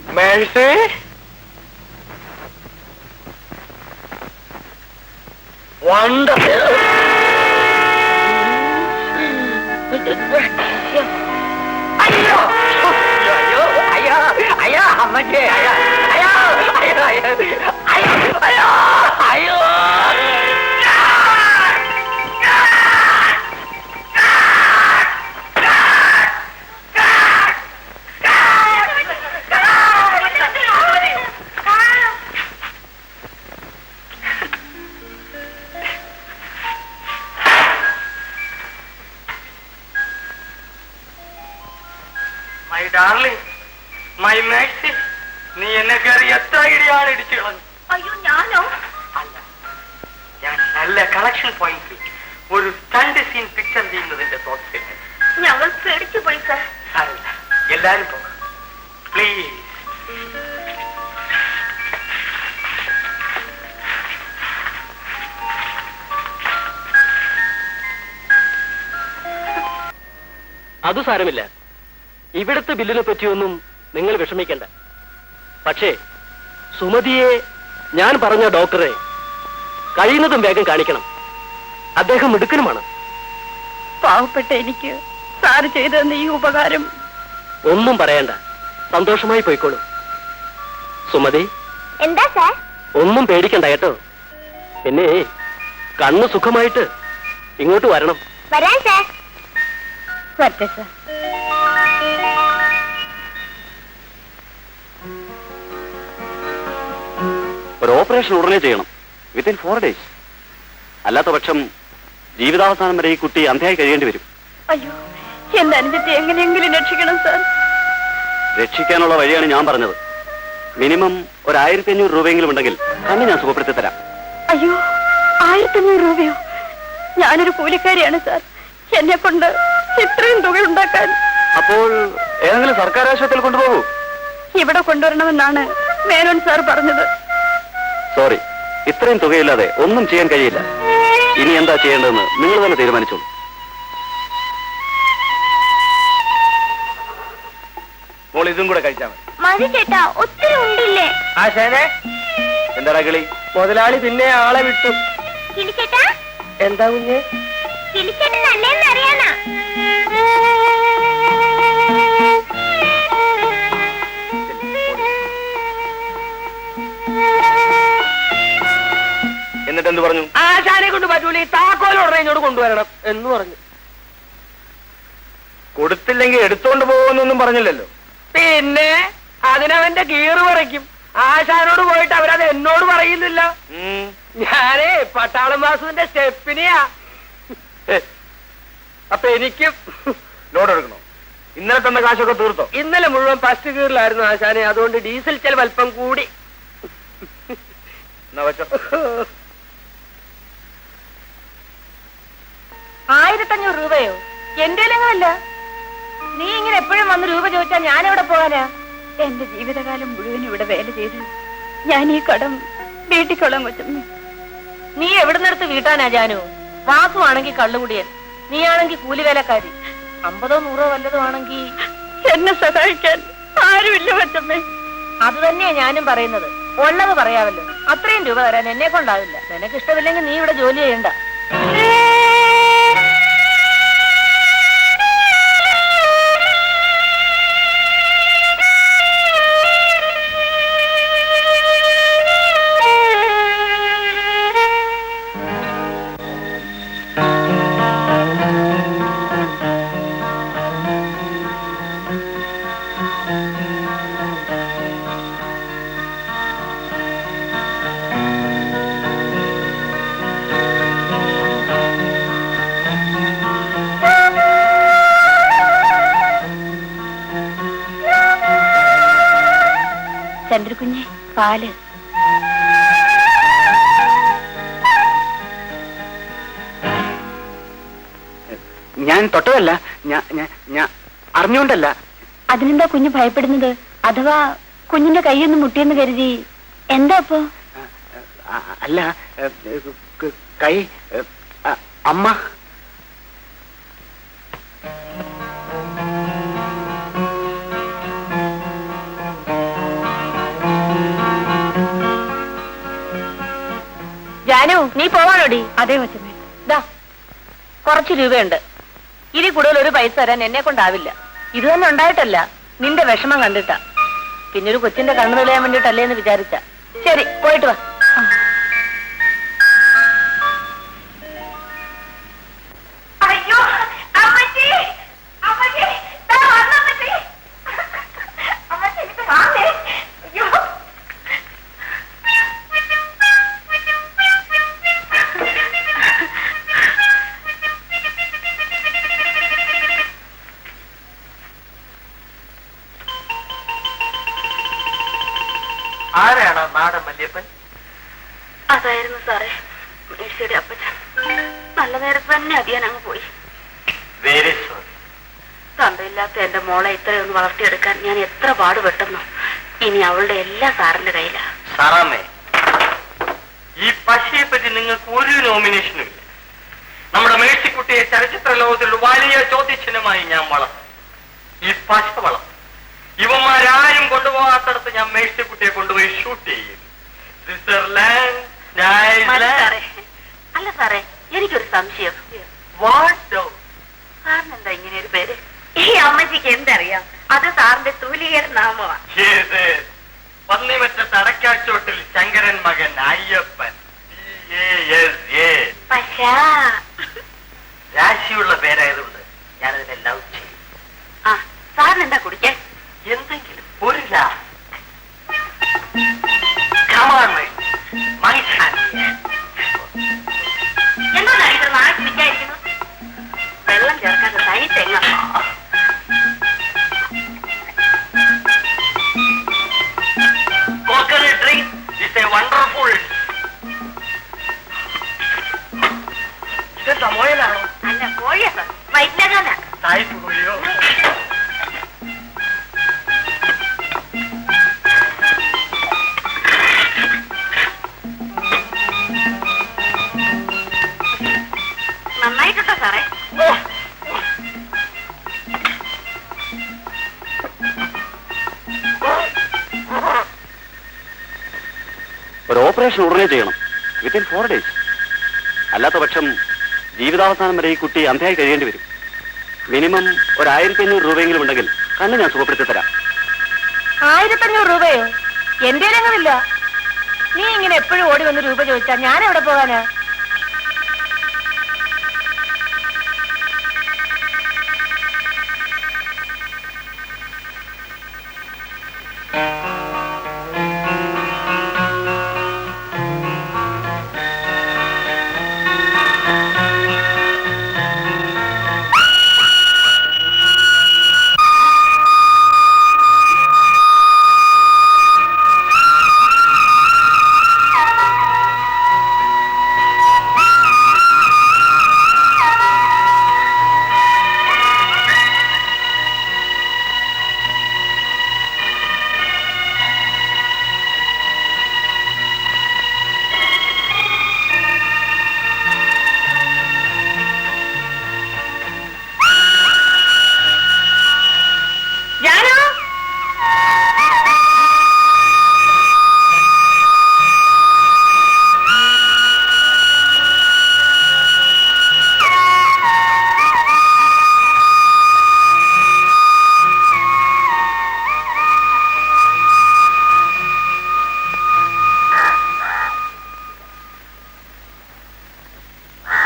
Mercy? Wonderful. അയ്യോ അയ്യോ അയ്യോ അയ്യോ അമ്മച്ചേ അയ്യോ അയ്യോ അയ്യോ അയ്യോ അയ്യോ അയ്യോ അയ്യോ മൈ ഡാർലിംഗ്, മൈ മാക്സി, നീ എന്നെ കയറി എത്ര ഇടിയാണ് ഇടിച്ചു കളഞ്ഞു. അയ്യോ ഞാനോ? അല്ല, ഞാൻ നല്ല കളക്ഷൻ പോയിന്റ് ഒരു സ്റ്റണ്ട് സീൻ പിക്ചർ ചെയ്യുന്നതിന്റെ തോട്ട്സിൽ. ഞങ്ങൾ പേടിച്ചു പോയി സാർ. സാരമില്ല, എല്ലാരും പോകാം പ്ലീസ്. അത് സാരമില്ല. ഇവിടുത്തെ ബില്ലിനെ പറ്റിയൊന്നും നിങ്ങൾ വിഷമിക്കണ്ട. പക്ഷേ സുമതിയെ ഞാൻ പറഞ്ഞ ഡോക്ടറെ കഴിയുന്നതും വേഗം കാണിക്കണം. അദ്ദേഹം മിടുക്കനുമാണ്. പാവപ്പെട്ട എനിക്ക് സാറ് ചെയ്തെന്ന ഈ ഉപകാരം ഒന്നും പറയണ്ട, സന്തോഷമായി പോയിക്കോളൂ. സുമതി, എന്താ സാർ? ഒന്നും പേടിക്കണ്ട കേട്ടോ. പിന്നെ കണ്ണ് സുഖമായിട്ട് ഇങ്ങോട്ട് വരണം. വരാൻ സാർ. വരട്ടെ സാർ. ഒരു ഓപ്പറേഷൻ ഉടനെ ചെയ്യണം, വിത്തിൻ 4 days. അല്ലാത്ത പക്ഷം ജീവിതാവസാനം വരെ ഈ കുട്ടി അന്ധയായി കഴിയേണ്ടി വരും. അയ്യോ, എന്റെ അനുജത്തെ എങ്ങനെയെങ്കിലും രക്ഷിക്കണം സാർ. രക്ഷിക്കാനുള്ള വഴിയാണ് ഞാൻ പറഞ്ഞത്. മിനിമം ഒരു 1500 രൂപയെങ്കിലും ഉണ്ടെങ്കിൽ തന്നെ ഞാൻ സുഖപ്പെടുത്തി തരാം. അയ്യോ, 1500 രൂപയോ? ഞാനൊരു കൂലിക്കാരിയാണ് സാർ. എന്നെ കൊണ്ട് ഇത്രയും തുക ഉണ്ടാക്കാൻ. അപ്പോൾ ഏതെങ്കിലും സർക്കാർ ആശുപത്രിയിൽ കൊണ്ടുപോകൂ. ഇവിടെ കൊണ്ടുവരണമെന്നാണ് മേനോൻ സാർ പറഞ്ഞത്. സോറി, ഇത്രയും തുകയില്ലാതെ ഒന്നും ചെയ്യാൻ കഴിയില്ല. ഇനി എന്താ ചെയ്യേണ്ടതെന്ന് നിങ്ങൾ തന്നെ തീരുമാനിച്ചോളൂ. മോൾ ഇതും കൂടെ കഴിച്ചാൽ മതി. മതി ചേട്ടാ, ഒത്തിരി ഉണ്ടില്ലേ? ആശാനെ, എന്താടാ കിളി? മുതലാളി പിന്നെ ആളെ വിട്ടു. കിളിച്ചേട്ടാ, എന്താ കുഞ്ഞ്? കിളിച്ചേട്ടൻ നല്ലേന്ന് അറിയാനാ. എന്നിട്ട് എന്ത് പറഞ്ഞു? ആശാനെ കൊണ്ട് പറ്റൂല, ഈ താക്കോൽ ഉടനെ ഇങ്ങോട്ട് കൊണ്ടുവരണം എന്ന് പറഞ്ഞു. കൊടുത്തില്ലെങ്കിൽ എടുത്തോണ്ട് പോകുമെന്നൊന്നും പറഞ്ഞില്ലല്ലോ. പിന്നെ അതിനവന്റെ ഗീറ് പറയ്ക്കും. ആശാനോട് പോയിട്ട് അവരത് എന്നോട് പറയുന്നില്ല. ഞാനേ പട്ടാളം വാസുവിന്റെ സ്റ്റെപ്പിനെയാ. അപ്പൊ എനിക്കും ലോഡ് എടുക്കണോ? ഇന്നലെ തന്ന കാശൊക്കെ തീർത്തോ? ഇന്നലെ മുഴുവൻ ഫസ്റ്റ് ഗീറിലായിരുന്നു ആശാനെ. അതുകൊണ്ട് ഡീസൽ ചെലവ് അല്പം കൂടി. എന്നാ വെച്ചോ. 1500 രൂപയോ? എന്റെ അല്ല. നീ ഇങ്ങനെ എപ്പോഴും വന്ന് രൂപ ചോദിച്ചാ ഞാൻ എവിടെ പോകാനാ? എന്റെ ജീവിതകാലം മുഴുവൻ ഇവിടെ വേല ചെയ്ത് ഞാൻ ഈ കടം വീട്ടിക്കൊള്ളാൻ കൊച്ചമ്മ. നീ എവിടുന്നെടുത്ത് വീട്ടാനാ ജാനു? വാസു ആണെങ്കിൽ കള്ളുകുടിയൻ, നീയാണെങ്കിൽ കൂലിവേലക്കാരി. 50 100 വല്ലതും ആണെങ്കിൽ എന്നെ സഹായിക്കാൻ ആരുമില്ല കൊച്ചമ്മേ. അത് തന്നെയാ ഞാനും പറയുന്നത്. ഉള്ളത് പറയാമല്ലോ. അത്രയും രൂപ തരാൻ എന്നെ കൊണ്ടാവില്ല. നിനക്ക് ഇഷ്ടമില്ലെങ്കിൽ നീ ഇവിടെ ജോലി ചെയ്യണ്ട. ചന്ദ്രകുഞ്ഞെ, പാല്. ഞാൻ തൊട്ടതല്ല, ഞാൻ അറിഞ്ഞുകൊണ്ടല്ല. അതിനെന്താ കുഞ്ഞ് ഭയപ്പെടുന്നത്? അഥവാ കുഞ്ഞിന്റെ കൈയൊന്ന് മുട്ടിയെന്ന് കരുതി എന്താ അപ്പോ? അല്ല, കൈ അമ്മ. ജാനു, നീ പോവാനോടി? അതേ കൊച്ചമ്മേ. ദാ കുറച്ച് രൂപയുണ്ട്. ഇനി കൂടുതൽ ഒരു പൈസ തരാൻ എന്നെ കൊണ്ടാവില്ല. ഇത് തന്നെ ഉണ്ടായിട്ടല്ല, നിന്റെ വിഷമം കണ്ടിട്ടാ. പിന്നെ ഒരു കൊച്ചിന്റെ കണ്ണു തെളിയാൻ വേണ്ടിട്ടല്ലേ എന്ന് വിചാരിച്ച. ശരി, പോയിട്ട് വാ. ആരാണ് നാടൻ വല്യപ്പൻ? അതായിരുന്നു സാറേ മേഴ്സിയുടെ അപ്പച്ചൻ. നല്ല നേരത്ത് തന്നെ അധികം അങ്ങ് പോയി. Very sorry. തന്തയില്ലാത്ത എന്റെ മോളെ ഇത്രയൊന്ന് വളർത്തിയെടുക്കാൻ ഞാൻ എത്ര പാടുപെട്ടെന്നോ. ഇനി അവളുടെ എല്ലാ സാറിന്റെ കയ്യിലാ. സാറാമ്മേ, ഈ പശയെ പറ്റി നിങ്ങൾക്ക് ഒരു നോമിനേഷനും ഇല്ല. നമ്മുടെ മേഴ്സിക്കുട്ടിയെ ചലച്ചിത്ര ലോകത്തിൽ വലിയ ചോദ്യചിഹ്നമായി ഞാൻ വളർത്തും. ഈ പശ വളർത്തും. ഇവന്മാരാരും കൊണ്ടുപോകാത്തടത്ത് ഞാൻ മേഴ്സിക്കുട്ടിയെ കൊണ്ടുപോയി ഷൂട്ട് ചെയ്യും. സ്വിറ്റ്സർലാൻഡ്, അല്ല സാറേ, എനിക്കൊരു സംശയം. സാറിന് എന്താ ഇങ്ങനെ ഒരു പേര്? ഈ അമ്മച്ചിക്ക് എന്തറിയാം? അത് സാറിന്റെ തൂലികയുടെ നാമമാണ്. പന്നിമറ്റ തടക്കാച്ചോട്ടിൽ ശങ്കരൻ മകൻ അയ്യപ്പൻ. രാശിയുള്ള പേരായതുകൊണ്ട് ഞാനതിനെ ലവ് ചെയ്യും. ആ, സാറിന് എന്താ കുടിക്കാൻ? എന്തെങ്കിലും ഒരു ലാ. Come on, my son. എന്താണ് ഇത് നാളെ കുടിക്കാതിരിക്കുന്നു? വെള്ളം ചേർക്കാത്ത തനി തെങ്ങ. Coconut drink is a wonderful. ഇതെന്താ മോയലാണോ? അല്ല, കോഴിയാ സാർ. വൈദ്യകാല സായിപ്പ് കോഴിയോ? നന്നായിട്ടുണ്ടോ സാറേ? ഒരു ഓപ്പറേഷൻ ഉടനെ ചെയ്യണം, വിത്തിൻ 4 days. അല്ലാത്ത പക്ഷം ജീവിതാവസാനം വരെ ഈ കുട്ടി അന്ധയായി കഴിയേണ്ടി വരും. മിനിമം 1500 രൂപയെങ്കിലും ഉണ്ടെങ്കിൽ കണ്ണ് ഞാൻ സുഖപ്പെടുത്തി തരാം. 1500 രൂപയോ? എന്റെ രംഗമില്ല. നീ ഇങ്ങനെ എപ്പോഴും ഓടി വന്ന് രൂപ ചോദിച്ചാ ഞാൻ എവിടെ പോകാനാ?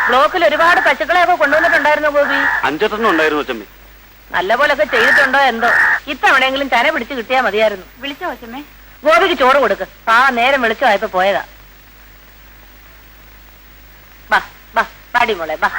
ബ്ലോക്കിൽ ഒരുപാട് പശുക്കളെയൊക്കെ കൊണ്ടുവന്നിട്ടുണ്ടായിരുന്നു ഗോപി. 5 ഉണ്ടായിരുന്നു അച്ചമ്മേ. നല്ല പോലൊക്കെ ചെയ്തിട്ടുണ്ടോ എന്തോ. ഇത്തവണയെങ്കിലും ചന പിടിച്ച് കിട്ടിയാ മതിയായിരുന്നു. വിളിച്ചോ അച്ഛമ്മേ? ഗോപിക്ക് ചോറ് കൊടുക്ക്. നേരം വെളിച്ചമായപ്പോ പോയതാ. ബാ ബാ പാടി മോളെ ബാ.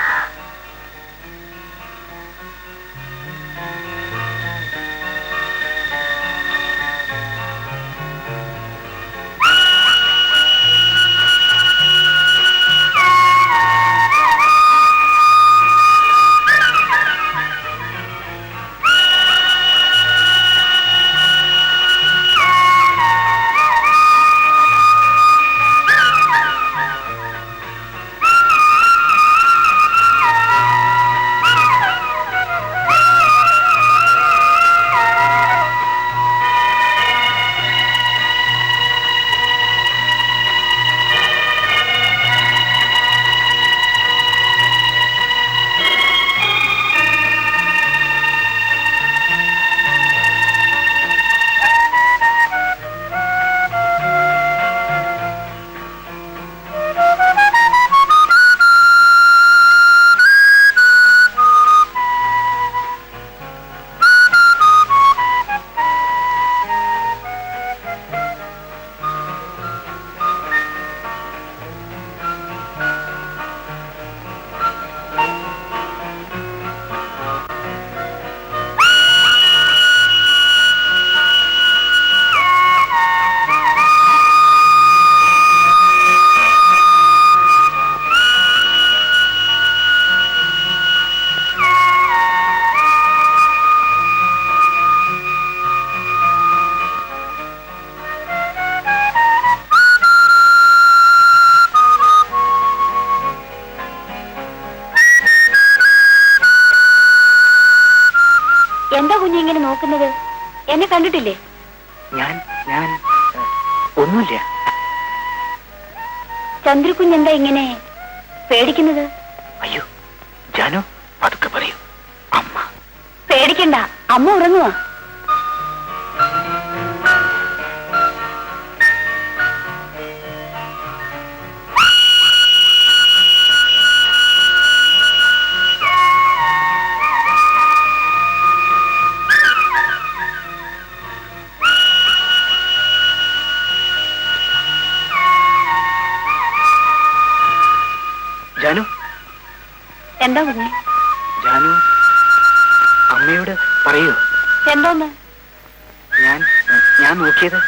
നോക്കുന്നത്? എന്നെ കണ്ടിട്ടില്ലേ? ഞാൻ ഒന്നുമില്ല. ചന്ദ്രകുഞ്ഞെന്താ ഇങ്ങനെ പേടിക്കുന്നത്? അയ്യോ ജാനു, പതുക്കെ പറയൂ. അമ്മ പേടിക്കണ്ട, അമ്മ ഉറങ്ങുവാ. ജാനു, എന്താ കുഞ്ഞെ? ജാനു അമ്മയോട് പറയൂ. എന്താന്ന്? ഞാൻ നോക്കിയത്.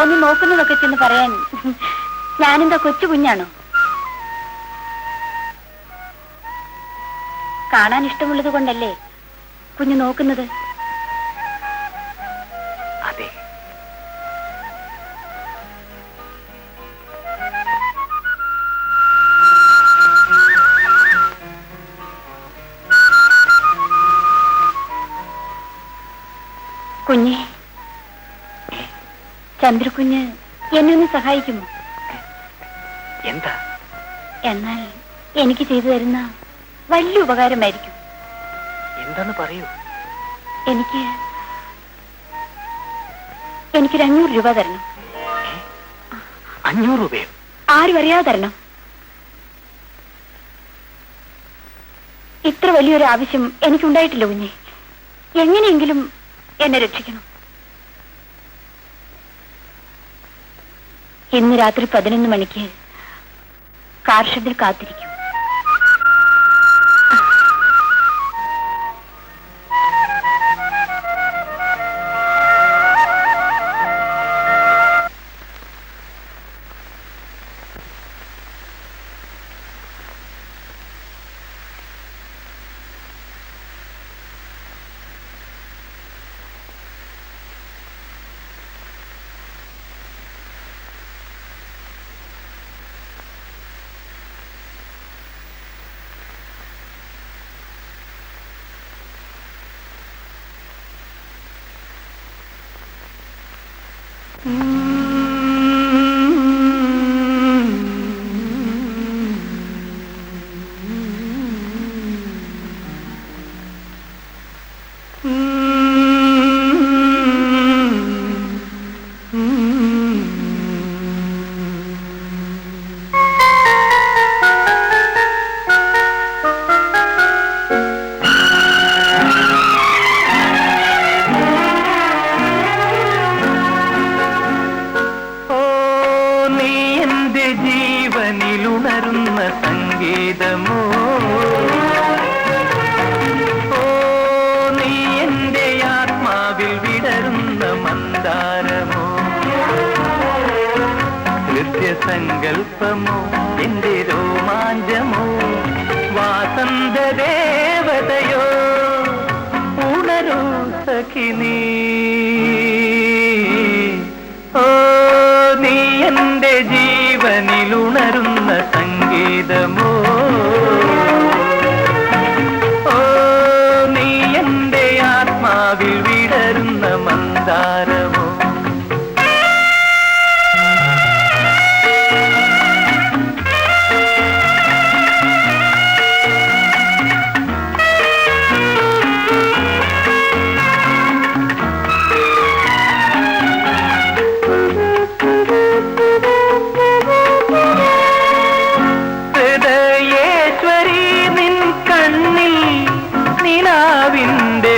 ഒന്ന് നോക്കുന്നതൊക്കെ ചെന്ന് പറയാൻ ഞാനെന്താ കൊച്ചു കുഞ്ഞാണോ? കാണാൻ ഇഷ്ടമുള്ളത് കൊണ്ടല്ലേ കുഞ്ഞ് നോക്കുന്നത്? അതെ. കുഞ്ഞെ, ചന്ദ്രകുഞ്ഞ് എന്നെ ഒന്ന് സഹായിക്കുമോ? എന്താ? എന്നാൽ എനിക്ക് ചെയ്തു തരുന്ന വലിയ ഉപകാരമായിരിക്കും. എന്താന്ന് പറയൂ. എനിക്കൊരു 500 രൂപ തരണം. 500 രൂപയോ? ആരും അറിയാതെ തരണം. ഇത്ര വലിയൊരു ആവശ്യം എനിക്കുണ്ടായിട്ടില്ല കുഞ്ഞെ. എങ്ങനെയെങ്കിലും എന്നെ രക്ഷിക്കണം. ഇന്ന് രാത്രി 11 മണിക്ക് കാർ ഷെഡിൽ കാത്തിരിക്കും. ജീവനിലുണരുന്ന സംഗീതമോ, ഓ നീ എന്റെ ആത്മാവിൽ വിടരുന്ന മന്ദാരമോ, ഹൃദയസങ്കൽപ്പമോ എന്റെ രോമാഞ്ചമോ, വാസന്തദേവതയോ ഉണരൂ സഖിനീ. ഓ നീ എന്റെ ജീവനിലുണരുന്ന സംഗീതമോ, ഓ നീ എന്റെ ആത്മാവിൽ വിടരുന്ന മന്ദാരമോ.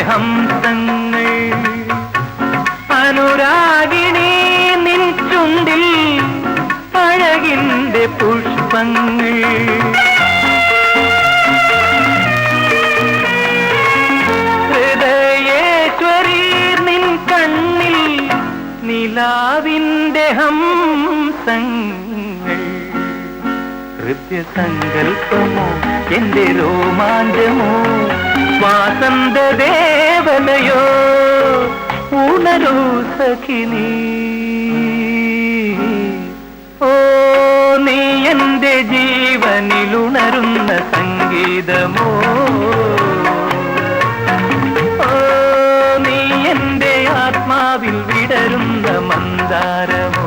ഹംസങ്ങൾ അനുരാഗിണി നിൻ ചുണ്ടിൽ അഴകിന്റെ പുഷ്പങ്ങൾ, ഹൃദയേശ്വരി നിൻ കണ്ണിൽ നിലാവിന്റെ ഹംസങ്ങൾ, ഹൃദയസങ്കൽപ്പമോ എന്റെ രോമാഞ്ചമോ, വാസന്തദേവതയോ ഉണരൂ സഖിനീ. ഓ നീ എന്റെ ജീവനിലുണരുന്ന സംഗീതമോ, ഓ നീ ആത്മാവിൽ വിടരുന്ന മന്ദാരമോ.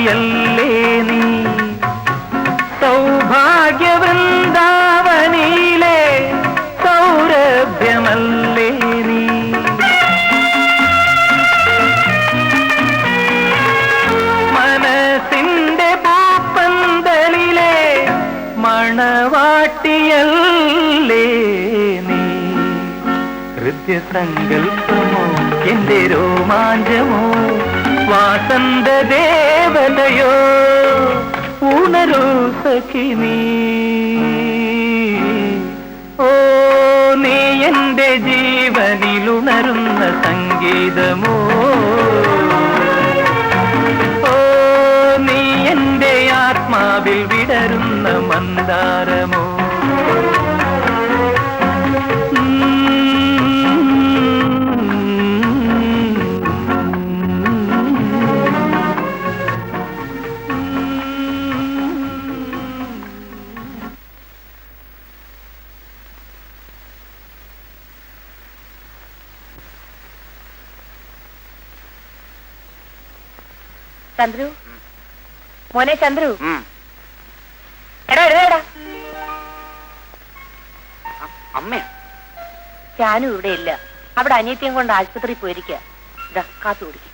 യല്ലേ നീ സൗഭാഗ്യവൃന്ദാവനിയിലെ സൗരഭ്യമല്ലേ നീ. മനസ്സിന്റെ പൂപ്പന്തലിലെ മണവാട്ടിയല്ലേ നീ. ഹൃദയസങ്കൽപ്പമോ എന്റെ രോമാഞ്ചമോ വാസന്ത ദേവതയോ ഉണരൂ സഖി നീ. ഓ നീ എന്റെ ജീവനിലുണരുന്ന സംഗീതമോ. ഓ നീ എന്റെ ആത്മാവിൽ വിടരുന്ന മന്ദാരമോ. ചന്ദ്രു, മോനെ ചന്ദ്രു, എടാ എഴുതേടാ. അമ്മ ഞാനും ഇവിടെ ഇല്ല, അവിടെ അനിയത്തിയും കൊണ്ട് ആശുപത്രിയിൽ പോയിരിക്കുക. ഇതാ കാത്തു കുടിക്കും.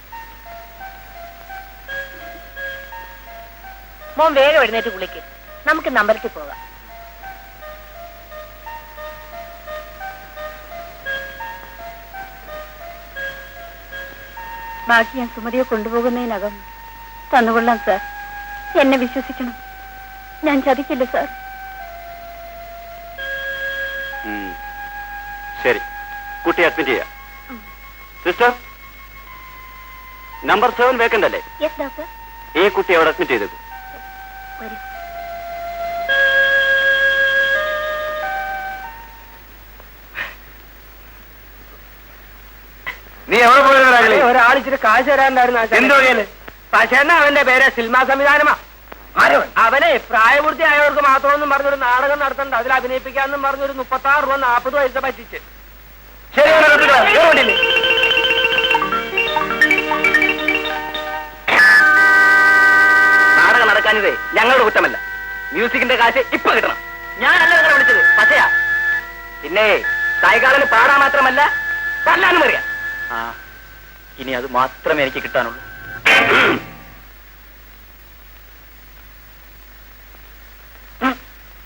മോൻ വേഗം എഴുന്നേറ്റ് കുളിക്ക്, നമുക്ക് നമ്പരത്തിൽ പോകാം. ബാക്കി ഞാൻ സുമതിയെ കൊണ്ടുപോകുന്നതിനകം തന്നുകൊള്ളാം സാർ. എന്നെ വിശ്വസിക്കണം, ഞാൻ ചതിക്കില്ല സാർ. ശരി, കുട്ടി അഡ്മിറ്റ് ചെയ്യാം. സിസ്റ്റർ, നമ്പർ 7 വേക്കന്റ് അല്ലേ? Yes doctor. ഈ കുട്ടി അവിടെ അഡ്മിറ്റ് ചെയ്തേക്കും. വരൂ. നീ എവിടെ പോയവരാ? ഒരാളിച്ചിട്ട് കാശ് തരാണ്ടായിരുന്നു എന്തോ പക്ഷേ എന്നാ അവന്റെ പേര് സിനിമാ സംവിധാനമാ. അവനെ പ്രായപൂർത്തിയായവർക്ക് മാത്രമൊന്നും പറഞ്ഞൊരു നാടകം നടത്തണ്ട, അതിൽ അഭിനയിപ്പിക്കാന്നും പറഞ്ഞൊരു 36 രൂപ 40 പൈസ പറ്റിച്ച്. നാടകം നടക്കാനിതേ ഞങ്ങളുടെ കുറ്റമല്ല. മ്യൂസിക്കിന്റെ കാശ് ഇപ്പൊ കിട്ടണം. ഞാനല്ല നിങ്ങളെ വിളിച്ചത്, പക്ഷയാ. പിന്നെ സായികാലന് പാടാൻ മാത്രമല്ല തല്ലാനും അറിയാം. ഇനി അത് മാത്രമേ എനിക്ക് കിട്ടാനുള്ളൂ.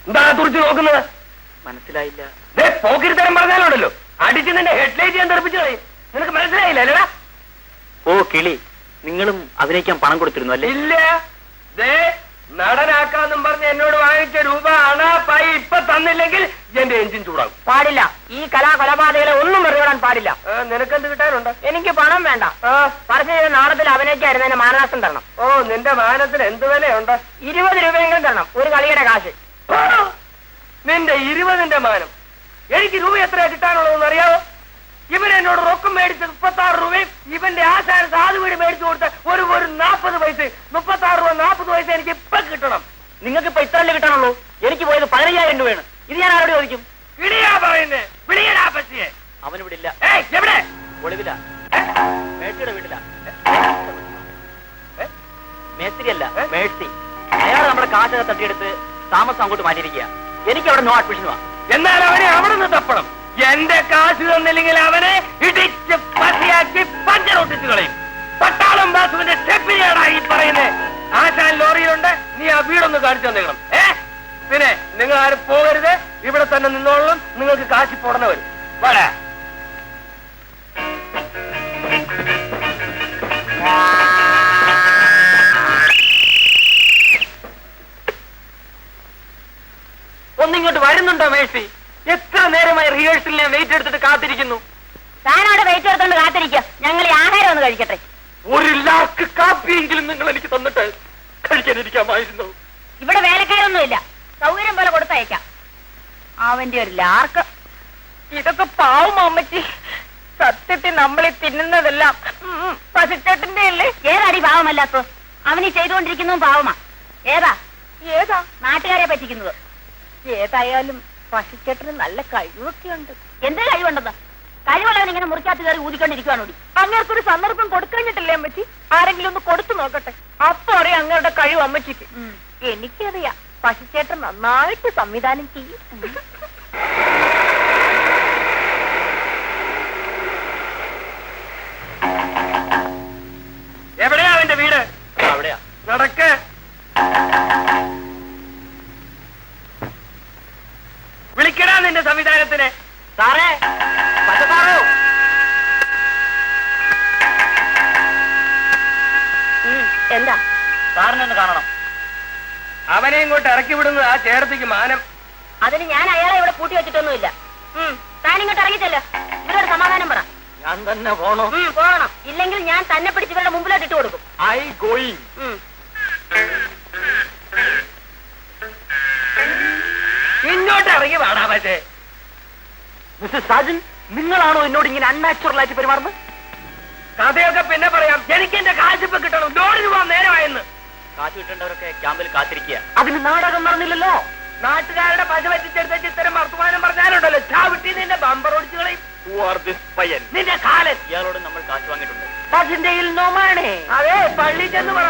എന്താ തുറച്ചു നോക്കുന്നത്? മനസ്സിലായില്ല. പോക്കിരിത്തരം പറഞ്ഞാലുണ്ടല്ലോ, അടിച്ച് നിന്റെ ഹെഡ്ലൈറ്റ് ഞാൻ തെറിപ്പിച്ചു കളയും. നിനക്ക് മനസ്സിലായില്ല അല്ലടാ? ഓ കിളി, നിങ്ങളും അഭിനയിക്കാൻ പണം കൊടുത്തിരുന്നു അല്ലേ? ഇല്ല. നടനാക്കാന്നും പറഞ്ഞ് എന്നോട് വാങ്ങിച്ച രൂപ അണാപ്പായി ഇപ്പൊ തന്നില്ലെങ്കിൽ എന്റെ എഞ്ചിൻ ചൂടാകും. പാടില്ല, ഈ കൊലപാതകളെ ഒന്നും വെറുതെ പാടില്ല. നിനക്കെന്ത് കിട്ടാനുണ്ട്? എനിക്ക് പണം വേണ്ട. പറഞ്ഞു ചെയ്ത നാടകത്തിൽ അഭിനയിക്കായിരുന്നു എന്നെ മാനനാശം തരണം. ഓ, നിന്റെ മാനത്തിന് എന്ത് വിലയുണ്ട്? 20 രൂപയെങ്കിലും തരണം, ഒരു കളിയുടെ കാശ്. നിന്റെ 20ന്റെ മാനം എനിക്ക് രൂപ എത്രയാ കിട്ടാനുള്ളതെന്ന് അറിയാവോ? ഇവൻ എന്നോട് റൊക്കം മേടിച്ച് 36 രൂപയും ഇവന്റെ ആശാന സാധു വീട് മേടിച്ചു കൊടുത്ത ഒരു 40 പൈസ, 36 രൂപ 40 പൈസ എനിക്ക് ഇപ്പൊ കിട്ടണം. നിങ്ങൾക്ക് ഇപ്പൊ ഇത്രല്ലേ കിട്ടാനുള്ളൂ? എനിക്ക് പോയത് 15,000 രൂപയാണ്. ഇത് ഞാൻ ആരോട് ചോദിക്കും? കിളിയാ പറയുന്നേ, വിളിയടാ പറ്റിയെ. അവനിവിടെ ഇല്ല. എവിടെ? ഒളിവില, മേഴ്സിയുടെ വീട്ടില. മേസ്തിരിയല്ല, മേഴ്സി. അയാൾ നമ്മുടെ കാശൊക്കെ തട്ടിയെടുത്ത് താമസം അങ്ങോട്ട് മാറ്റിയിരിക്കുക. എനിക്ക് അവിടെ നോ അഡ്മിഷനുവാ. എന്നാൽ അവനെ അവിടെ നിന്ന് തപ്പണം. എന്റെ കാശ് തന്നില്ലെങ്കിൽ അവനെ ഇടിച്ച് പട്ടിയാക്കി പഞ്ചറൊട്ടിച്ചു കളയും. പട്ടാളം ബാസുവിന്റെ സ്റ്റെപ്പിനെയാണാ ഈ പറയുന്നത്. ആശാൻ ലോറിയിലുണ്ട്, നീ ആ വീടൊന്ന് കാണിച്ചു തന്നേക്കണം. പിന്നെ നിങ്ങൾ ആരും പോകരുത്, ഇവിടെ തന്നെ നിന്നോളണം. നിങ്ങൾക്ക് കാശി പോടണ വരും. വേടാ ഒന്നിങ്ങോട്ട് വരുന്നുണ്ടോ മേഴ്സി? എത്ര നേരമായി റിഹേഴ്സലിനെ വെയിറ്റ് എടുത്തിട്ട് കാത്തിരിക്കുന്നു. താനവിടെ വെയിറ്റ് എടുത്തോണ്ട് കാത്തിരിക്കുക. ഞങ്ങൾ ഈ ആഹാരം ഒന്ന് കഴിക്കട്ടെ. ഒരു ലാക്ക് കാപ്പിയെങ്കിലും നിങ്ങൾ എനിക്ക് തന്നിട്ട് കഴിക്കാനിരിക്കാമായിരുന്നു. ഇവിടെ വേലക്കാരൊന്നുമില്ല, സൗകര്യം പോലെ കൊടുത്തയക്കാം. അവന്റെ ഒരു ലാർക്ക്. ഇതൊക്കെ പാവം അമ്മച്ചി. സത്യത്തിൽ നമ്മളീ തിന്നുന്നതെല്ലാം പശുച്ചേട്ടന്റെ അല്ലേ? ഏതാടി പാവമല്ലാത്തോ? അവനീ ചെയ്തുകൊണ്ടിരിക്കുന്നതും പാവമാ. ഏതാ നാട്ടുകാരെ പറ്റിക്കുന്നത്? ഏതായാലും പശുച്ചേട്ടന് നല്ല കഴിവൊക്കെ ഉണ്ട്. എന്ത് കഴിവുണ്ടെന്ന്? കഴിവുള്ളവൻ ഇങ്ങനെ മുറിക്കാത്ത കയറി ഊതിക്കൊണ്ടിരിക്കുവാണോടി? അങ്ങേർക്കൊരു സന്ദർഭം കൊടുക്കഴിഞ്ഞിട്ടില്ലേ അമ്മച്ചി? ആരെങ്കിലും ഒന്ന് കൊടുത്തു നോക്കട്ടെ, അപ്പൊ അറിയാം അങ്ങയുടെ കഴിവ് അമ്മച്ചിക്ക്. എനിക്കറിയാം, പശുച്ചേട്ടൻ നന്നായിട്ട് സംവിധാനം ചെയ്യും. എവിടെയാ അവന്റെ വീട്? അവിടെയാ. നടക്ക്. വിളിക്കടാ നിന്റെ സംവിധാനത്തിന്. സാറേ, പച്ചസാറോ? എന്താ? സാറിനൊന്ന് കാണണം. അവനെ ഇങ്ങോട്ട് ഇറക്കി വിടുന്നത് ആ ചേർത്തിക്ക് മാനം. അതിന് ഞാൻ അയാളെ ഇവിടെ പൂട്ടി വെച്ചിട്ടൊന്നുമില്ല. താനിങ്ങോട്ട് ഇറങ്ങിച്ചല്ലോ. ഇവരോട് സമാധാനം പറ. ഞാൻ തന്നെ പോണോ? പോകണം. ഇല്ലെങ്കിൽ ഞാൻ തന്നെ പിടിച്ച് ഇവരുടെ മുമ്പിലോട്ട് ഇട്ട് കൊടുക്കും. I going. ഇങ്ങോട്ട് ഇറങ്ങി വേടാ. പക്ഷേ മിസ്റ്റർ സാജൻ, നിങ്ങളാണോ എന്നോട് ഇങ്ങനെ അൺനാച്ചുറൽ ആയിട്ട് പെരുമാറുന്നത്? കഥയൊക്കെ പിന്നെ പറയാം. എനിക്ക് എന്റെ കാശിപ്പ് കിട്ടണം. ലോഡിന് പോകാൻ നേരമായെന്ന്. കാശ് കിട്ടേണ്ടവരൊക്കെ ക്യാമ്പിൽ കാത്തിരിക്കുക. അതിന് നാടകം നടന്നില്ലല്ലോ. നാട്ടുകാരുടെ പശ പറ്റിച്ചെടുത്ത ഇത്തരം വർത്തമാനം പറഞ്ഞാലുണ്ടല്ലോ, ചാവിട്ടി നിന്റെ ബമ്പർ ഓടിച്ചു കളയും. നിന്റെ കാലൻ. ഇയാളോട് നമ്മൾ കാശ് വാങ്ങിയിട്ടുണ്ട്. പശിന്റെ നോമാണേ. അതെ, പള്ളി ചെന്ന് പറ.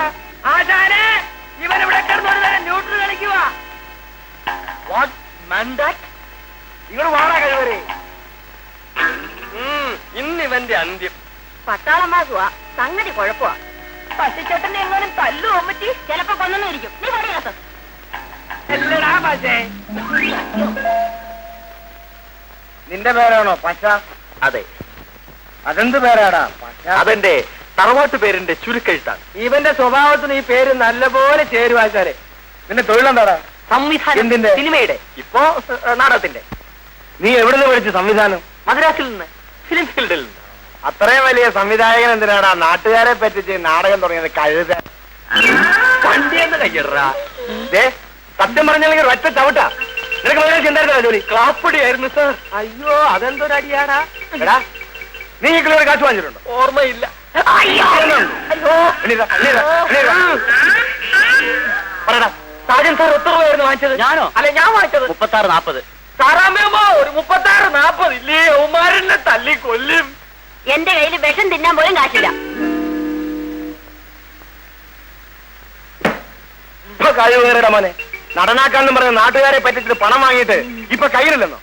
ആശാനെ, ഇവനിവിടെ കിടന്നോട് തന്നെ ന്യൂട്രൽ കളിക്കുക. ഇങ്ങോട്ട് വാടാ കഴിവരെ. ഇന്നിവന്റെ അന്ത്യം. പട്ടാളം മാസുവാ, സംഗതി കുഴപ്പമാ. പശുച്ചേട്ടന്റെ എങ്ങാനും തല്ലു അമ്മച്ചി. ചിലപ്പോ കൊന്നിരിക്കും. നീ പണിയാത്ത എല്ലടാ പശേ. നിന്റെ പേരാണോ പശ? അതെ. അതെന്ത് പേരാടാ പശ? അതെന്റെ തറവാട്ട് പേരിന്റെ ചുരുക്കെഴുത്താണ്. ഇവന്റെ സ്വഭാവത്തിന് ഈ പേര് നല്ലപോലെ ചേരുവാച്ചാലേ. നിന്റെ തൊഴിലെന്താടാ? സംവിധാനം. എന്തിന്റെ? സിനിമയുടെ. ഇപ്പോ നാടകത്തിന്റെ. നീ എവിടുന്ന് പഠിച്ചു സംവിധാനം? മദ്രാസിൽ നിന്ന്, ഫിലിം ഫീൽഡിൽ നിന്ന്. അത്രയും വലിയ സംവിധായകൻ എന്തിനാടാ നാട്ടുകാരെ പറ്റിച്ച് നാടകം തുടങ്ങിയത്? കഴുത. കണ്ടിയെന്ന് കയ്യടാ. സത്യം പറഞ്ഞില്ലെങ്കിൽ ഒറ്റ ചവിട്ടാ. നിനക്ക് മദ്രാസ് എന്തായിരുന്നു ജോലി? ക്ലാപ്പടിയായിരുന്നു സാർ. അയ്യോ, അതെന്തൊരടിയാടാ. എടാ, നീ ഈ കിലോയുടെ കാശ് വാങ്ങിച്ചിട്ടുണ്ടോ? ഓർമ്മയില്ല. പറയടാ. സാജൻ സാർ എത്ര രൂപയായിരുന്നു വാങ്ങിച്ചത്? ഞാനോ? അല്ലെ, ഞാൻ വാങ്ങിച്ചത് 36-40. സാറാമ്മ ഒരു 36-40 ഇല്ലേ? ഉമാരനെ തല്ലി കൊല്ലും. എന്റെ കയ്യിൽ വിഷം തിന്നാൻ പോലും കാശില്ല. ഇപ്പൊ കഴിവ് കയറിയുടെ മോനെ. നടനാക്കാണെന്ന് പറഞ്ഞ നാട്ടുകാരെ പറ്റിച്ചിട്ട് പണം വാങ്ങിയിട്ട് ഇപ്പൊ കയ്യിലില്ലെന്നോ?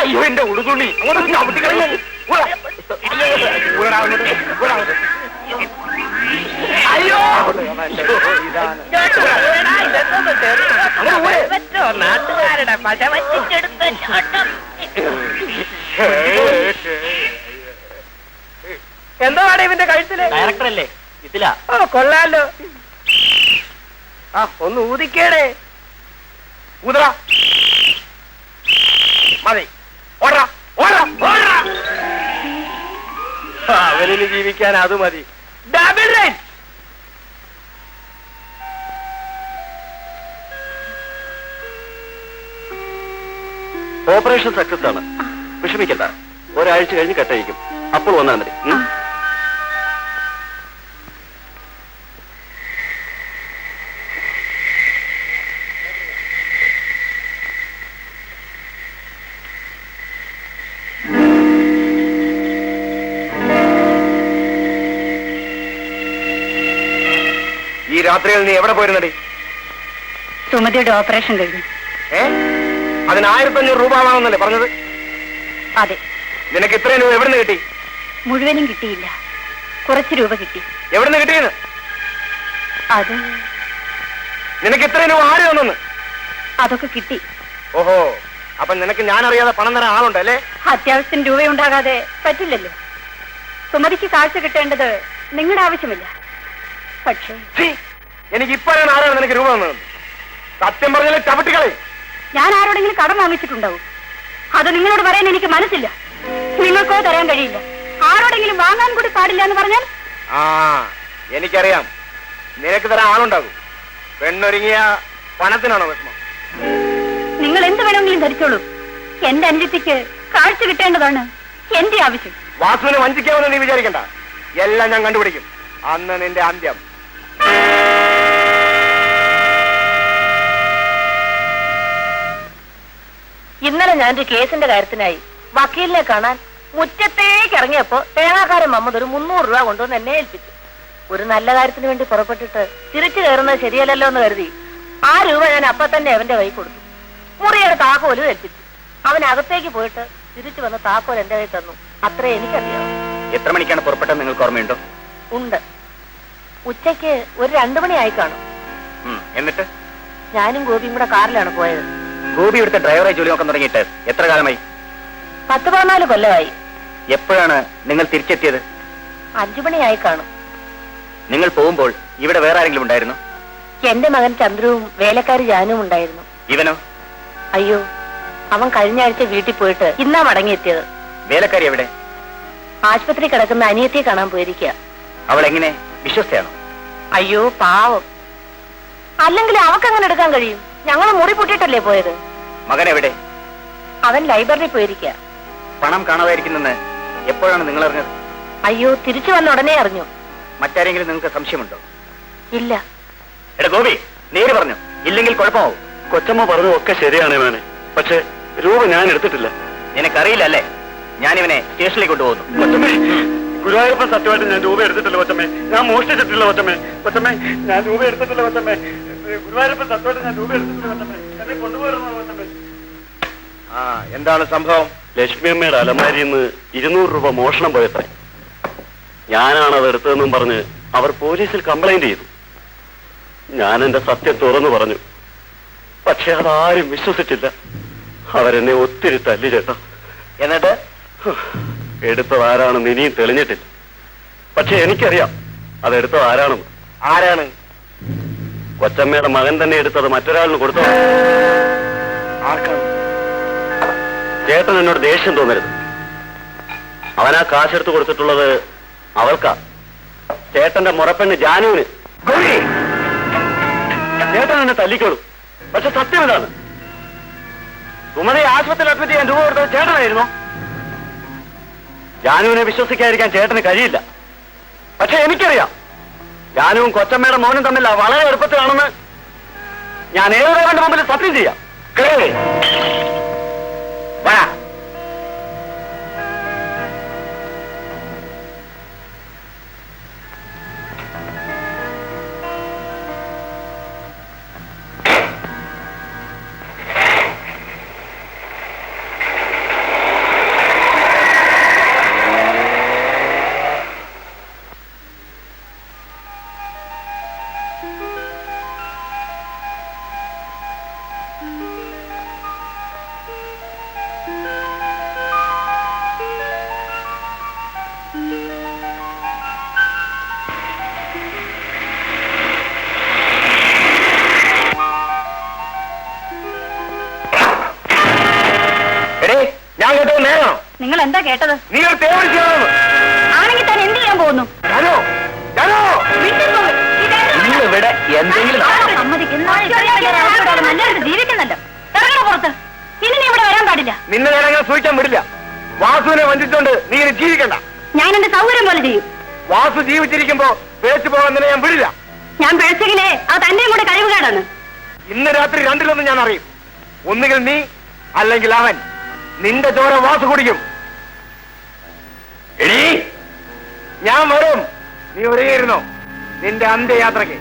അയ്യോ, എന്റെ ഉടുതുണി. അയ്യോ, നാട്ടുകാരുടെ പശ വച്ചിട്ടെടുത്ത എന്താണ് ഇവന്റെ കഴുത്തില്? ഡയറക്ടറല്ലേ? ഇതില. ഓ, കൊള്ളാലോ. ആ, ഒന്ന് ഊതിക്കേടേ. ഊതറാ. മതി. ഓടാ ഓടാ ഓടാ. അവരിന് ജീവിക്കാൻ അത് മതി. Double right. ഓപ്പറേഷൻ സക്സസ് ആണ്. വിഷമിക്കണ്ട, ഒരാഴ്ച കഴിഞ്ഞ് കട്ടഴിക്കും. അപ്പോൾ വന്നാൽ മതി. ഈ രാത്രിയിൽ നീ എവിടെ പോയിരുന്നടി? സുമതിയുടെ ഓപ്പറേഷൻ കഴിഞ്ഞു. അതിന് 1500 രൂപ ആവാമെന്നല്ലേ പറഞ്ഞത്? അതെ. നിനക്ക് ഇത്രയും രൂപ എവിടുന്ന് കിട്ടി? മുഴുവനും കിട്ടിയില്ല, കുറച്ച് രൂപ കിട്ടി. എവിടുന്ന് കിട്ടിയെന്ന്? അത് നിനക്ക് ഇത്രയും രൂപ ആര് തന്നെന്ന്? അതൊക്കെ കിട്ടി. ഓഹോ, അപ്പൊ നിനക്ക് ഞാൻ അറിയാതെ പണം തരാൻ ആളുണ്ടല്ലേ? അത്യാവശ്യത്തിന് രൂപയുണ്ടാകാതെ പറ്റില്ലല്ലോ. സുമതിക്ക് കാഴ്ച കിട്ടേണ്ടത് നിങ്ങളുടെ ആവശ്യമില്ല. പക്ഷേ എനിക്ക് ഇപ്പോഴാണ് ആരാണ് നിനക്ക് രൂപ തന്നത്? സത്യം പറഞ്ഞാൽ ചവിട്ടികളെ. ഞാൻ ആരോടെങ്കിലും കടം വാങ്ങിച്ചിട്ടുണ്ടാവും. അത് നിങ്ങളോട് പറയാൻ എനിക്ക് മനസ്സില്ല. നിങ്ങൾക്കോ തരാൻ കഴിയില്ല. ആരോടെങ്കിലും വാങ്ങാൻ കൂടി പാടില്ല എന്ന് പറഞ്ഞാൽ? ആ, എനിക്കറിയാം. നിനക്ക് തരാൻ ആളുണ്ടാകും. പെണ്ണൊരുങ്ങിയ പണത്തിനാണോ വിഷമം? നിങ്ങൾ എന്ത് വേണമെങ്കിലും ധരിച്ചോളൂ. എന്റെ അനുജത്തിക്ക് കാഴ്ച കിട്ടേണ്ടതാണ് എന്റെ ആവശ്യം. വാസുവിനെ വഞ്ചിക്കാമെന്ന് നീ വിചാരിക്കണ്ട. എല്ലാം ഞാൻ കണ്ടുപിടിക്കും. അന്ന് നിന്റെ അന്ത്യം. ഇന്നലെ ഞാനൊരു കേസിന്റെ കാര്യത്തിനായി വക്കീലിനെ കാണാൻ മുറ്റത്തേക്ക് ഇറങ്ങിയപ്പോ തേങ്ങാക്കാരൻ മമ്മദ് ഒരു 300 രൂപ കൊണ്ടുവന്ന് എന്നെ ഏൽപ്പിച്ചു. ഒരു നല്ല കാര്യത്തിന് വേണ്ടി പുറപ്പെട്ടിട്ട് തിരിച്ചു കയറുന്നത് ശരിയല്ലല്ലോ എന്ന് കരുതി ആ രൂപ ഞാൻ അപ്പൊ തന്നെ അവന്റെ കൈ കൊടുത്തു. മുറിയുടെ താക്കോല് ഏൽപ്പിച്ചു. അവൻ അകത്തേക്ക് പോയിട്ട് തിരിച്ചു വന്ന് താക്കോൽ എന്റെ കൈ തന്നു. അത്രേ എനിക്കറിയാം. എത്ര മണിക്കാണ് പുറപ്പെട്ടത് നിങ്ങൾക്ക് ഓർമ്മയുണ്ടോ? ഉണ്ട്. ഉച്ചയ്ക്ക് ഒരു 2 മണിയായി കാണും. എന്നിട്ട് ഞാനും ഗോപിയും കൂടെ കാറിലാണ് പോയത്. ഗോപി ഇവിടുത്തെ ഡ്രൈവറായി ജോലി നോക്കാൻ തുടങ്ങിയിട്ട് എത്ര കാലമായി? 10-14 കൊല്ലമായി. എപ്പോഴാണ് നിങ്ങൾ തിരിച്ചെത്തിയത്? 5 മണിയായി കാണും. നിങ്ങൾ പോകുമ്പോൾ ഇവിടെ വേറെ ആരെങ്കിലും ഉണ്ടായിരുന്നു? എന്റെ മകൻ ചന്ദ്രുവും വേലക്കാരി ജാനും ഉണ്ടായിരുന്നു. ഇവനോ? അയ്യോ, അവൻ കഴിഞ്ഞ ആഴ്ച വീട്ടിൽ പോയിട്ട് ഇന്നാ മടങ്ങിയെത്തിയത്. വേലക്കാരി എവിടെ? ആശുപത്രി കിടക്കുന്ന അനിയത്തിയെ കാണാൻ പോയിരിക്കുക. അവൾ എങ്ങനെ, വിശ്വസ്തയാണോ? അയ്യോ പാവം. അല്ലെങ്കിൽ അവക്കങ്ങനെ എടുക്കാൻ കഴിയും? ഞങ്ങൾ മുറി പൂട്ടിയിട്ടല്ലേ പോയത്. മകൻ എവിടെ? അവൻ ലൈബ്രറിയിൽ പോയിരിക്കുക. പണം കാണാതായിരിക്കുന്നെന്ന് എപ്പോഴാണ് നിങ്ങൾ അറിഞ്ഞത്? അയ്യോ, തിരിച്ചു വന്ന ഉടനെ അറിഞ്ഞു. മറ്റാരെങ്കിലും നിങ്ങൾക്ക് സംശയമുണ്ടോ? ഇല്ല. എടാ ഗോപി, നേര് പറഞ്ഞു, ഇല്ലെങ്കിൽ കുഴപ്പമാവും. കൊച്ചമ്മ പറഞ്ഞതൊക്കെ ശരിയാണ് മോനെ. പക്ഷെ രൂപ ഞാൻ എടുത്തിട്ടില്ല. നിനക്കറിയില്ല അല്ലേ? ഞാനിവനെ സ്റ്റേഷനിലേക്ക് കൊണ്ടുപോകുന്നു. കൊച്ചമ്മേ, ഗുരുവായൂരപ്പൻ സത്യമായിട്ട് ഞാൻ രൂപ എടുത്തിട്ടില്ല കൊച്ചമ്മേ. ഞാൻ മോഷ്ടിച്ചിട്ടില്ല കൊച്ചമ്മേ. കൊച്ചമ്മേ, ഞാൻ രൂപ എടുത്തിട്ടില്ല കൊച്ചമ്മേ. ഗുരുവായൂരപ്പൻ സത്യമായിട്ട് ഞാൻ രൂപ എടുത്തിട്ടില്ല കൊച്ചമ്മേ. എന്നെ കൊണ്ടുപോയിരുന്നു കൊച്ചമ്മേ. ആ, എന്താണ് സംഭവം? ലക്ഷ്മി അമ്മയുടെ അലമാരിയിൽ നിന്ന് 200 രൂപ മോഷണം പോയത്രേ. ഞാനാണ് അത് എടുത്തതെന്നും പറഞ്ഞ് അവർ പോലീസിൽ കംപ്ലൈന്റ് ചെയ്തു. ഞാൻ എന്റെ സത്യം തുറന്നു പറഞ്ഞു. പക്ഷെ അതാരും വിശ്വസിച്ചില്ല. അവരെന്നെ ഒത്തിരി തല്ലി ചേട്ടാ. എന്നിട്ട് എടുത്തത് ആരാണെന്ന് ഇനിയും തെളിഞ്ഞിട്ടില്ല. പക്ഷെ എനിക്കറിയാം അതെടുത്തത് ആരാണെന്ന്. ആരാണ്? കൊച്ചമ്മയുടെ മകൻ തന്നെ എടുത്തത് മറ്റൊരാളിന് കൊടുത്തത്. ആർക്കാണ്? ചേട്ടൻ എന്നോട് ദേഷ്യം തോന്നരുത്. അവനാ കാശെടുത്ത് കൊടുത്തിട്ടുള്ളത് അവൾക്കാ. ചേട്ടന്റെ മുറപ്പെണ്ണ് ജാനുവിന്. ചേട്ടൻ എന്നെ തല്ലിക്കോളൂ. പക്ഷെ സത്യം ഇതാണ്, സുമതയെ ആശുപത്രിയിൽ അഡ്മിറ്റ് ചെയ്യാൻ രൂപ കൊടുത്തത് ചേട്ടനായിരുന്നു. ജാനുവിനെ വിശ്വസിക്കാതിരിക്കാൻ ചേട്ടന് കഴിയില്ല. പക്ഷെ എനിക്കറിയാം ജാനുവും കൊച്ചമ്മയുടെ മോനും തമ്മിൽ വളരെ എളുപ്പത്തിലാണെന്ന്. ഞാൻ ഏതൊരാളുടെ മുമ്പിൽ സത്യം ചെയ്യാം. വാ. ഞാൻ കേട്ടത് നേരാണോ? നിങ്ങൾ എന്താ കേട്ടത്? നീ ഒരു തേവടി ചെയ്യണമെന്ന്. ആണെങ്കിൽ താൻ എന്ത് ചെയ്യാൻ പോകുന്നു? ജാനോ, ജാനോ, ഇവിടെ എന്തെങ്കിലും നല്ലൊരു ജീവിക്കുന്നല്ലോ. ഇറങ്ങണ പുറത്ത്. ഇനി നീ ഇവിടെ വരാൻ പാടില്ല. നിന്നെ ഞാൻ അങ്ങനെ സൂക്ഷിക്കാൻ വിടില്ല. വാസുവിനെ വഞ്ചിച്ചോണ്ട് നീ ഇനി ജീവിക്കണ്ട. ഞാൻ എന്റെ സൗകര്യം പോലെ ചെയ്യും. വാസു ജീവിച്ചിരിക്കുമ്പോ പേച്ചു പോകാൻ നിന്നെ ഞാൻ വിടില്ല. ഞാൻ പേഴ്ചെങ്കിലേ അത് തന്റെയും കൂടെ കഴിവുകേടാണ്. ഇന്ന് രാത്രി 2-1 ഞാൻ അറിയും. ഒന്നുകിൽ നീ അല്ലെങ്കിൽ അവൻ. നിന്റെ ചോര വാസു കുടിക്കും. എടീ, ഞാൻ വരും. നീ ഒരുങ്ങിയിരുന്നോ നിന്റെ അന്ത്യയാത്രയ്ക്ക്.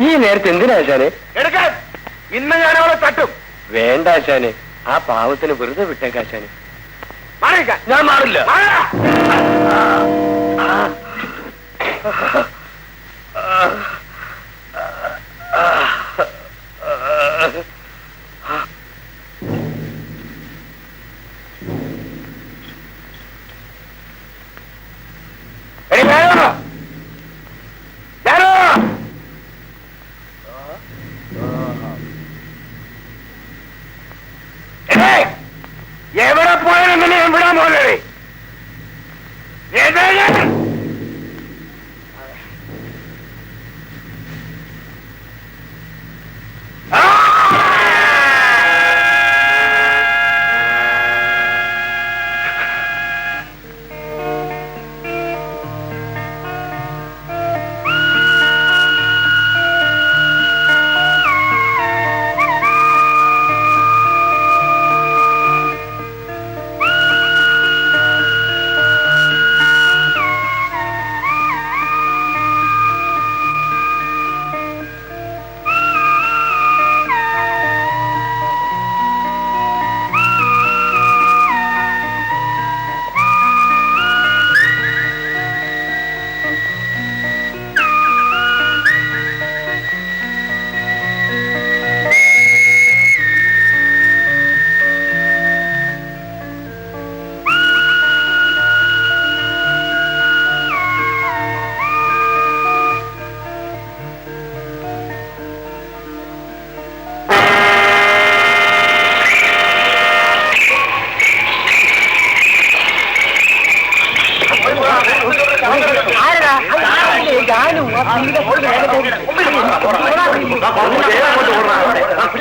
ഈ നേരത്തെ എന്തിനാ ആശാനെ? എടുക്കാൻ. ഇന്ന് ഞാൻ അവളെ തട്ടും. വേണ്ട ആശാനെ, ആ പാവത്തിന് വെറുതെ വിട്ടേക്കാശാനെ. മാറിക്കാൻ. ഞാൻ മാറില്ല.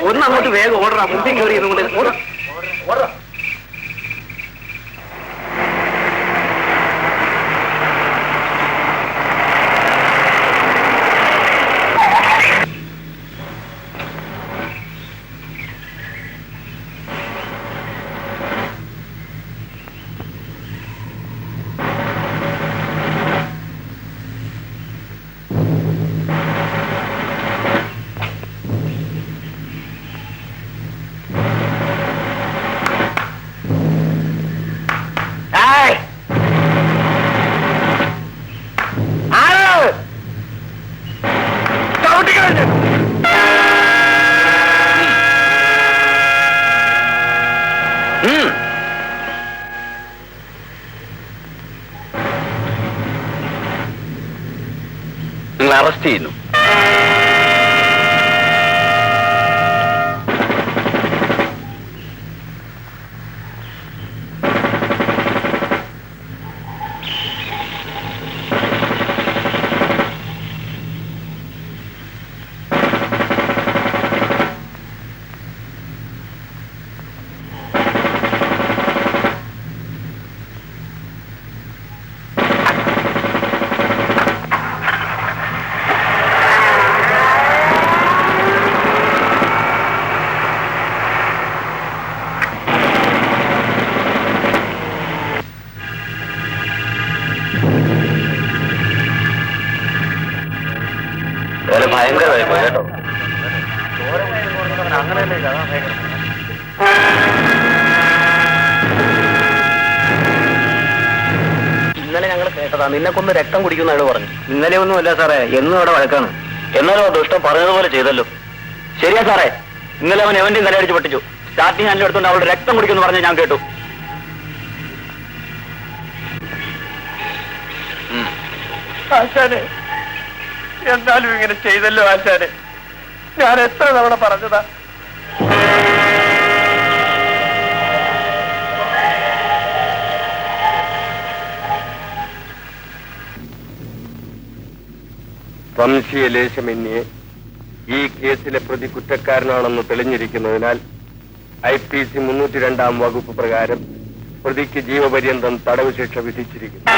ഒന്നങ്ങോട്ട് വേഗം ഓടറാ, മുമ്പിൽ കയറി നിങ്ങൾ അറസ്റ്റ് ചെയ്യുന്നു. ഭയങ്കരമായി പോയി കേട്ടോ. ഇന്നലെ ഞങ്ങൾ കേട്ടതാ നിന്നെ കൊന്ന് രക്തം കുടിക്കുന്ന അയാൾ പറഞ്ഞു. ഇന്നലെ ഒന്നുമല്ല സാറേ, എന്നും അവിടെ വഴക്കാണ്. എന്നാലും ദുഷ്ടം പറഞ്ഞതുപോലെ ചെയ്തല്ലോ. ശരിയാ സാറേ, ഇന്നലെ അവൻ എവന്റെയും തലയടിച്ച് പൊട്ടിച്ചു. സ്റ്റാർട്ടിങ് ഹാൻഡിൽ എടുത്തുകൊണ്ട് അവളുടെ രക്തം കുടിക്കുമെന്ന് പറഞ്ഞ് ഞാൻ കേട്ടു. ആശാനെ, എന്നാലും ഇങ്ങനെ ചെയ്തല്ലോ ആശാനെ. ഞാൻ എത്ര തവണ പറഞ്ഞതാ. വംശീയ ലേശമന്യേ ഈ കേസിലെ പ്രതി കുറ്റക്കാരനാണെന്ന് തെളിഞ്ഞിരിക്കുന്നതിനാൽ IPC 302 വകുപ്പ് പ്രകാരം പ്രതിക്ക് ജീവപര്യന്തം തടവ് ശിക്ഷ വിധിച്ചിരിക്കുന്നു.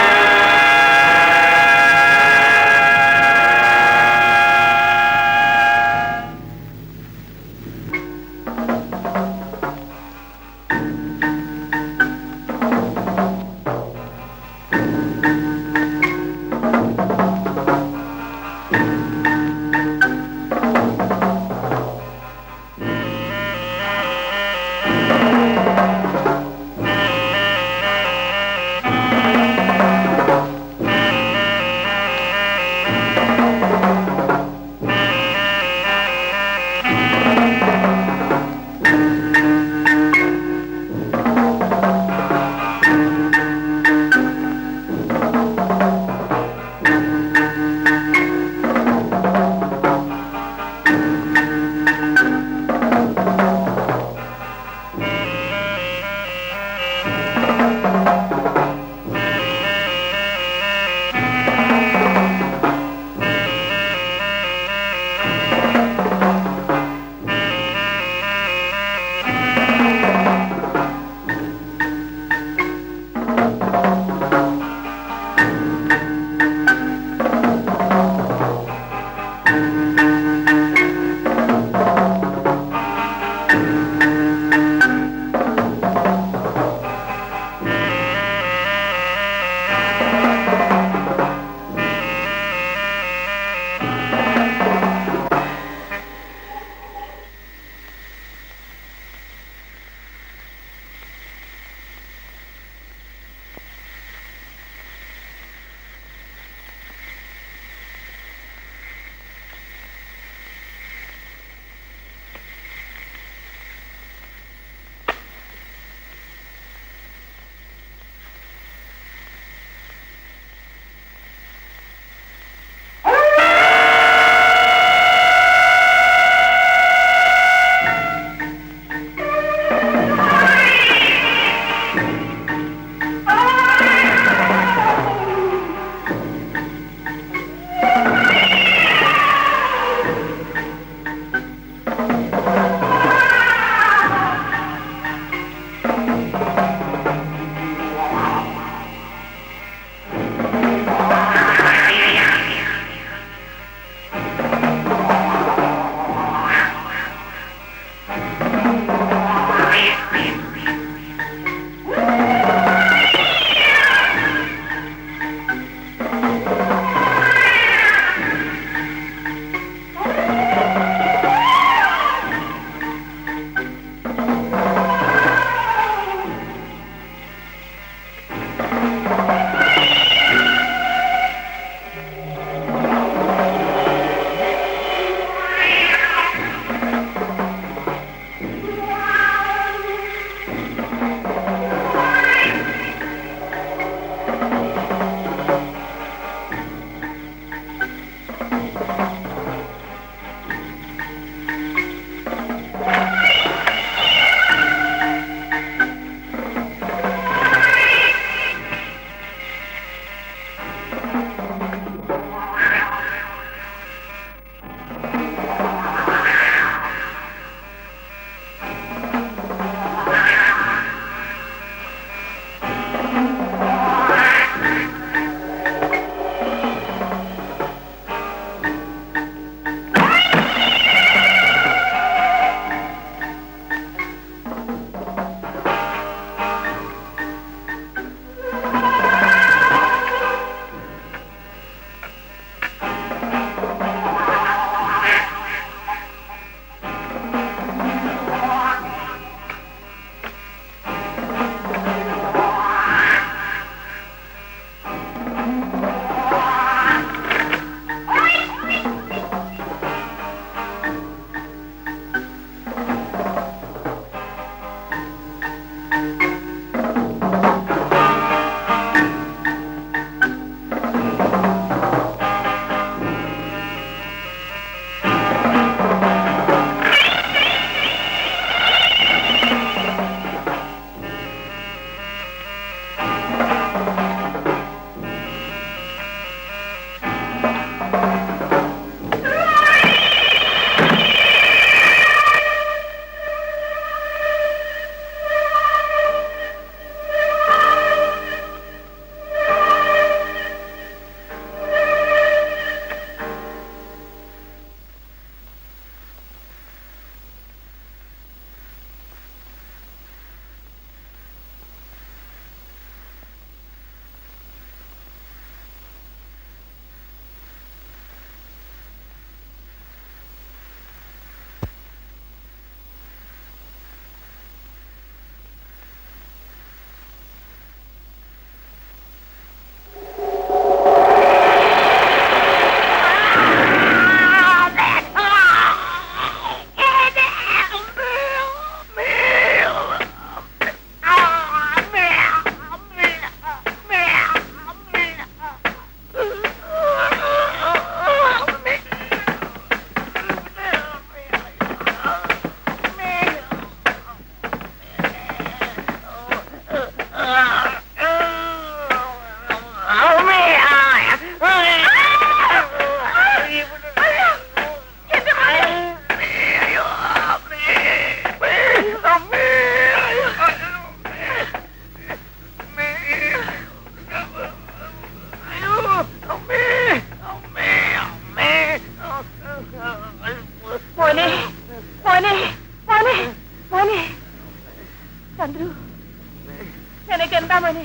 നിനക്കെന്താ മോനെ?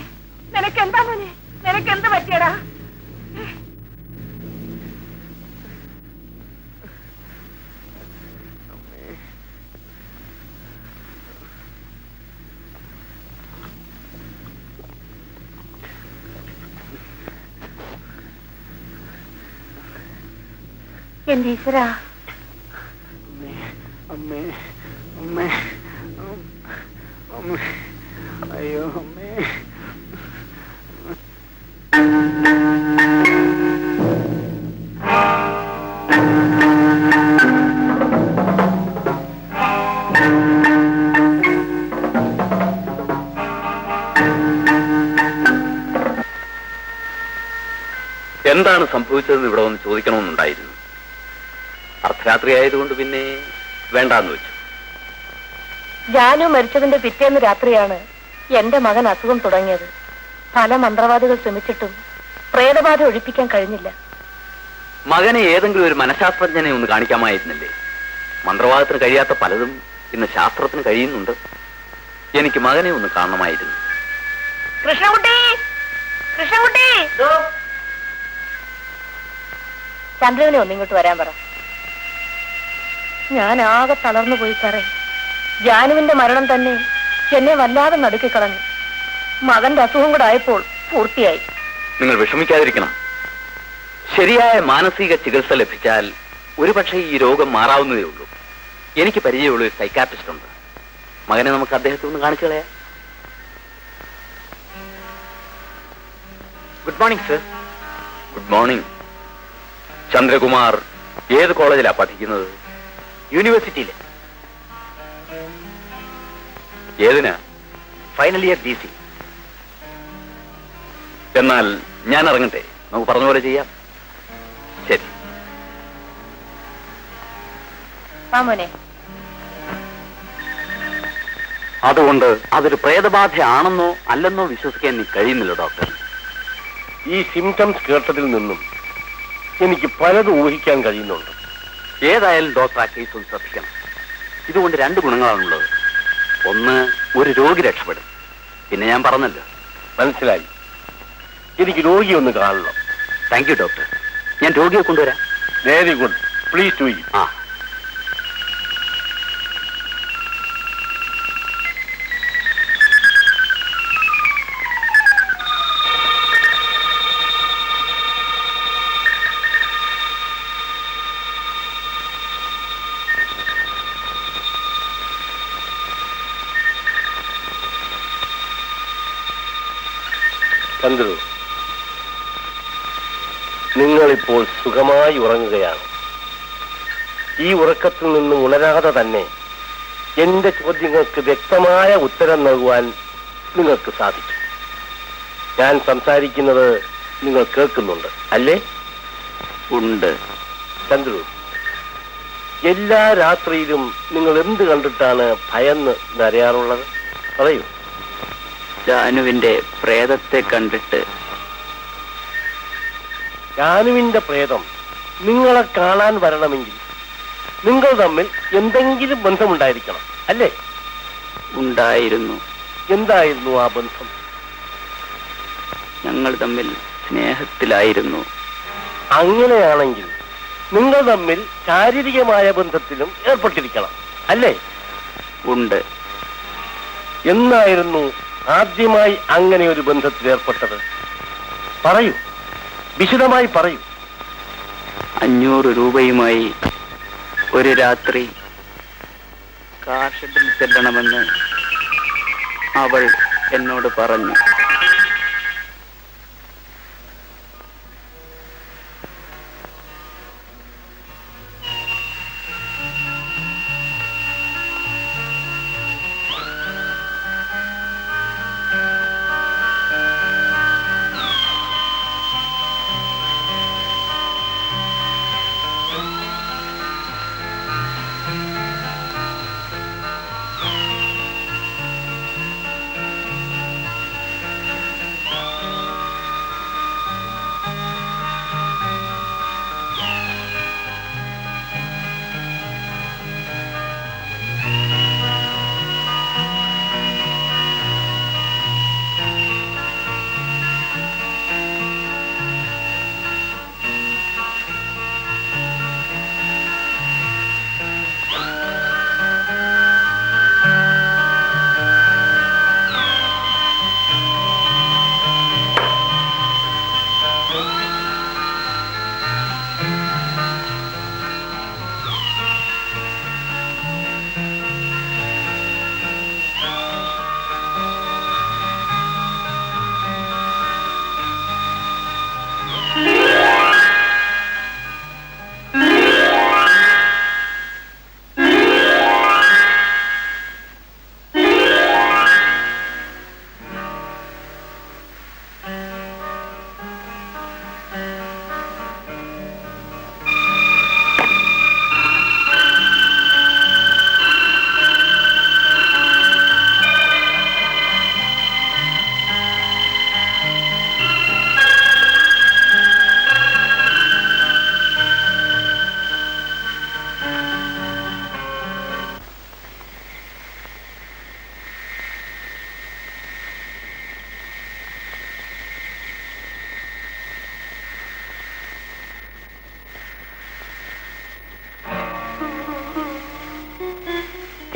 നിനക്കെന്താ മോനെ? നിനക്കെന്ത് പറ്റിയടാ? എന്റെ ഈശ്വരാ, അമ്മേ അമ്മേ അമ്മേ, അയ്യോ അമ്മേ. എന്താണ് സംഭവിച്ചതെന്ന് ഇവിടെ വന്ന് ചോദിക്കണമെന്നുണ്ടായിരുന്നു. അർദ്ധരാത്രി ആയതുകൊണ്ട് പിന്നെ വേണ്ടാന്ന് വെച്ചു. ജാനു മരിച്ചതിന്റെ പിറ്റേന്ന് രാത്രിയാണ് എന്റെ മകൻ അസുഖം തുടങ്ങിയത്. പല മന്ത്രവാദികൾ ശ്രമിച്ചിട്ടും പ്രേതബാധ ഒഴിപ്പിക്കാൻ കഴിഞ്ഞില്ല. മകനെ ഏതെങ്കിലും ഒരു മനഃശാസ്ത്രജ്ഞനെ ഒന്ന് കാണിക്കാമായിരുന്നില്ലേ? മന്ത്രവാദത്തിന് കഴിയാത്ത പലതും ഇന്ന് ശാസ്ത്രത്തിന് കഴിയുന്നുണ്ട്. എനിക്ക് മകനെ ഒന്ന് കാണണമായിരുന്നു. കൃഷ്ണൻകുട്ടി, കൃഷ്ണൻകുട്ടി, ചന്ദ്രനെ ഒന്നിങ്ങോട്ട് വരാൻ പറ. ഞാൻ ആകെ തളർന്നു പോയി സാറേ. ജാനുവിന്റെ മരണം തന്നെ എന്നെ വല്ലാതെ നടുക്കിക്കളഞ്ഞു. മകന്റെ അസുഖം കൂടെ ആയപ്പോൾ പൂർത്തിയായി. നിങ്ങൾ വിഷമിക്കാതിരിക്കണം. ശരിയായ മാനസിക ചികിത്സ ലഭിച്ചാൽ ഒരുപക്ഷെ ഈ രോഗം മാറാവുന്നതേ ഉള്ളൂ. എനിക്ക് പരിചയമുള്ള ഒരു സൈക്കാട്രിസ്റ്റ് ഉണ്ട്. മകനെ നമുക്ക് അദ്ദേഹത്തെ ഒന്ന് കാണിച്ചു കളയാം. Good morning sir. Good morning. Chandrakumar ഏത് കോളേജിലാ പഠിക്കുന്നത്? യൂണിവേഴ്സിറ്റിയിലെ. ഏതിനാ? Final year BC. എന്നാൽ ഞാൻ ഇറങ്ങട്ടെ, നമുക്ക് പറഞ്ഞ പോലെ ചെയ്യാം. ശരി. മോനെ, അതുകൊണ്ട് അതൊരു പ്രേതബാധയാണെന്നോ അല്ലെന്നോ വിശ്വസിക്കാൻ എനിക്ക് കഴിയുന്നില്ല ഡോക്ടർ. ഈ സിംറ്റംസ് കേട്ടതിൽ നിന്നും എനിക്ക് പലതും ഊഹിക്കാൻ കഴിയുന്നുണ്ട്. ഏതായാലും ഡോക്ടർ ആ കേസ് ഒന്ന് ശ്രദ്ധിക്കണം. ഇതുകൊണ്ട് 2 ഗുണങ്ങളാണുള്ളത്. ഒന്ന്, ഒരു രോഗി രക്ഷപ്പെടും. പിന്നെ ഞാൻ പറഞ്ഞല്ലോ. മനസ്സിലായി. എനിക്ക് രോഗിയെ ഒന്ന് കാണണം. Thank you doctor. ഞാൻ രോഗിയെ കൊണ്ടുവരാം. Very good. Please do it. ആ. ചന്ദ്രു, നിങ്ങളിപ്പോൾ സുഖമായി ഉറങ്ങുകയാണ്. ഈ ഉറക്കത്തിൽ നിന്ന് ഉണരാതെ തന്നെ എന്റെ ചോദ്യങ്ങൾക്ക് വ്യക്തമായ ഉത്തരം നൽകുവാൻ നിങ്ങൾക്ക് സാധിക്കും. ഞാൻ സംസാരിക്കുന്നത് നിങ്ങൾ കേൾക്കുന്നുണ്ട് അല്ലേ? ഉണ്ട്. ചന്ദ്രു, എല്ലാ രാത്രിയിലും നിങ്ങൾ എന്ത് കണ്ടിട്ടാണ് ഭയന്ന് നരയാറുള്ളത്? പറയൂ. ജാനുവിന്റെ പ്രേതത്തെ കണ്ടിട്ട്. ജാനുവിന്റെ പ്രേതം നിങ്ങളെ കാണാൻ വരണമെങ്കിൽ നിങ്ങൾ തമ്മിൽ എന്തെങ്കിലും ബന്ധമുണ്ടായിരിക്കണം അല്ലേ? ഉണ്ടായിരുന്നു. എന്തായിരുന്നു ആ ബന്ധം? ഞങ്ങൾ തമ്മിൽ സ്നേഹത്തിലായിരുന്നു. അങ്ങനെയാണെങ്കിൽ നിങ്ങൾ തമ്മിൽ ശാരീരികമായ ബന്ധത്തിലും ഏർപ്പെട്ടിരിക്കണം അല്ലേ? ഉണ്ട്. എന്നായിരുന്നു ആദ്യമായി അങ്ങനെ ഒരു ബന്ധത്തിൽ ഏർപ്പെട്ടത്? പറയൂ, വിശദമായി പറയൂ. 500 രൂപയുമായി ഒരു രാത്രി കാർ ഷെഡിൽ ചെല്ലണമെന്ന് അവൾ എന്നോട് പറഞ്ഞു.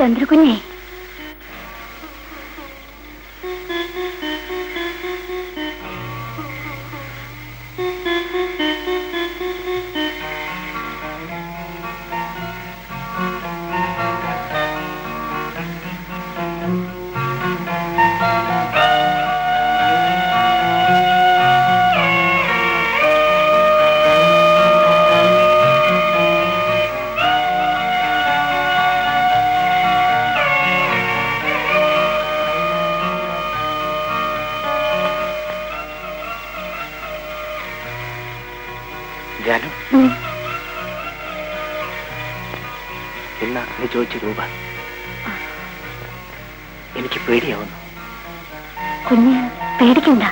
ചന്ദ്രകുഞ്ഞേ, ജാനു, എന്നാ നീ ചോദിച്ച രൂപ എനിക്ക് പേടിയാവുന്നു. കുഞ്ഞ് പേടിക്കണ്ട.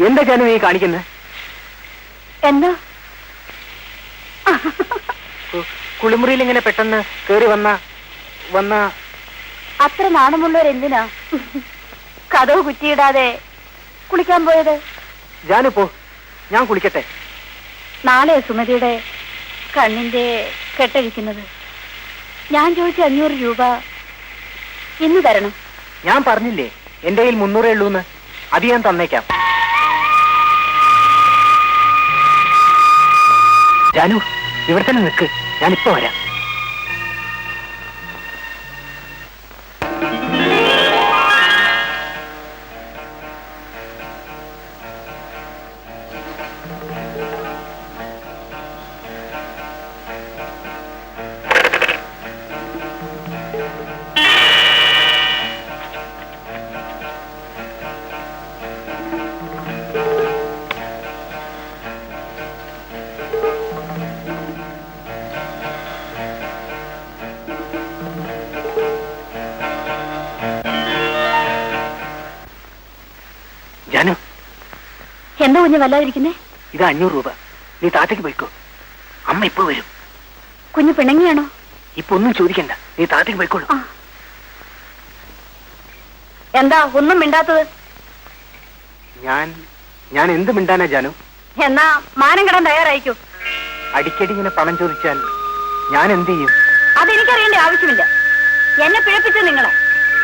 എന്താ ജാനു നീ കാണിക്കുന്നത്? എന്താ? കുളിമുറിയിൽ ഇങ്ങനെ പെട്ടെന്ന് കേറി വന്ന അത്ര നാണമുള്ളവരെന്തിനാ കതവ് കുറ്റിയിടാതെ കുളിക്കാൻ പോയത്? ജാനു പോ, ഞാൻ കുളിക്കട്ടെ. നാളെ സുമതിയുടെ കണ്ണിന്റെ കെട്ടഴിക്കുന്നത്. ഞാൻ ചോദിച്ച 500 രൂപ ഇന്ന് തരണം. ഞാൻ പറഞ്ഞില്ലേ എന്റെ കയ്യിൽ 300 ഉള്ളൂന്ന്. അത് ഞാൻ തന്നേക്കാം. ജാനു, ഇവിടെ തന്നെ നിൽക്ക്, ഞാനിപ്പോ വരാം. ജാനു, എന്താ കുഞ്ഞ് വല്ലാതിരിക്കുന്നേ? ഇത് 500 രൂപ. നീ താത്തേക്ക് പോയിക്കോ, അമ്മ ഇപ്പൊ വരും. കുഞ്ഞ് പിണങ്ങിയാണോ? ഇപ്പൊ ഒന്നും ചോദിക്കണ്ട, നീ താത്തേക്ക് പോയിക്കോളൂ. എന്താ ഒന്നും മിണ്ടാത്തത്? ഞാൻ എന്ത് മിണ്ടാനാ ജാനു? എന്നാ മാനം കിടാൻ തയ്യാറായിക്കോ. അടിക്കടി ഇങ്ങനെ പണം ചോദിച്ചാൽ ഞാൻ എന്ത് ചെയ്യും? അതെനിക്കറിയേണ്ട ആവശ്യമില്ല. എന്നെ പിഴപ്പിച്ചത് നിങ്ങളാ,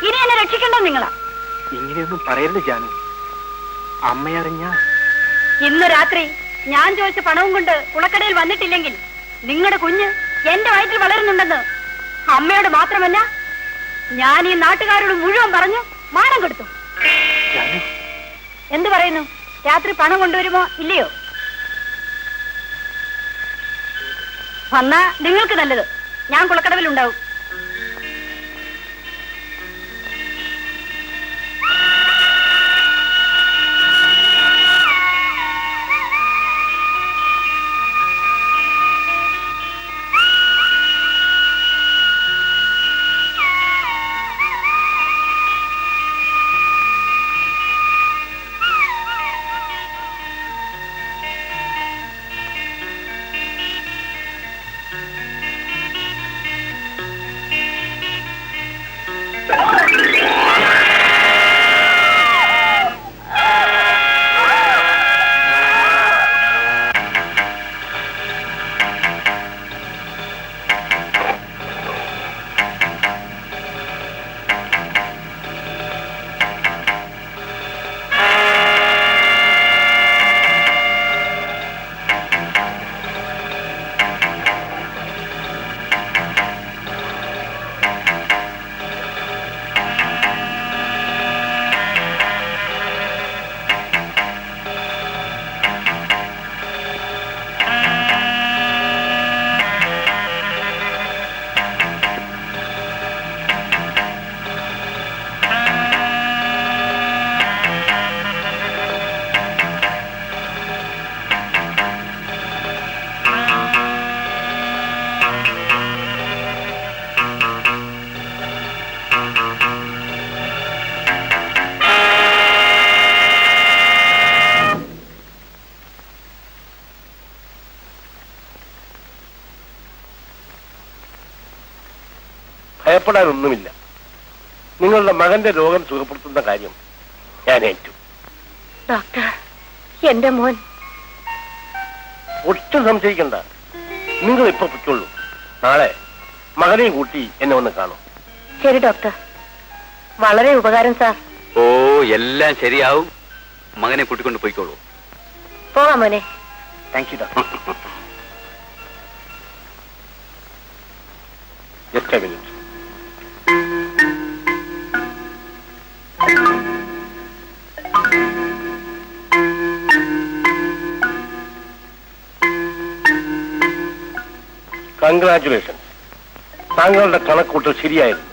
ഇനി എന്നെ രക്ഷിക്കേണ്ടത് നിങ്ങളാ. ഇങ്ങനെയൊന്നും പറയരുത് ജാനു. അമ്മയറിഞ്ഞ ഇന്ന് രാത്രി ഞാൻ ചോദിച്ച പണവും കൊണ്ട് കുളക്കടയിൽ വന്നിട്ടില്ലെങ്കിൽ നിങ്ങളുടെ കുഞ്ഞ് എന്റെ വയറ്റിൽ വളരുന്നുണ്ടെന്ന് അമ്മയോട് മാത്രമല്ല ഞാൻ ഈ നാട്ടുകാരോട് മുഴുവൻ പറഞ്ഞു മാനം കൊടുത്തു. ജാനു, എന്ത് പറയുന്നു? രാത്രി പണം കൊണ്ടുവരുമോ ഇല്ലയോ? വന്നാ നിങ്ങൾക്ക് നല്ലത്. ഞാൻ കുളക്കടവിലുണ്ടാവും. ഭയപ്പെടാനൊന്നുമില്ല. നിങ്ങളുടെ മകന്റെ രോഗം സുഖപ്പെടുത്തുന്ന കാര്യം ഞാൻ ഏറ്റു. ഡോക്ടർ, എന്റെ മോൻ ഒട്ടും സംശയിക്കണ്ട. നിങ്ങൾ ഇപ്പൊ പൊയ്ക്കൊള്ളൂ. നാളെ മകനെയും കൂട്ടി എന്നെ ഒന്ന് കാണും. ശരി ഡോക്ടർ, വളരെ ഉപകാരം സാർ. ഓ, എല്ലാം ശരിയാവും. മകനെ കൂട്ടിക്കൊണ്ട് പോയിക്കോളൂ. പോകാം മോനെ. Thank you doctor. Just A minute. Congratulation. താങ്കളുടെ കണക്കൂട്ടൽ ശരിയായിരുന്നു.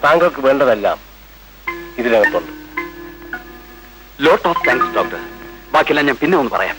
താങ്കൾക്ക് വേണ്ടതെല്ലാം ഇതിനകത്തുണ്ട്. Lot of thanks doctor. ബാക്കിയെല്ലാം ഞാൻ പിന്നെ ഒന്ന് പറയാം.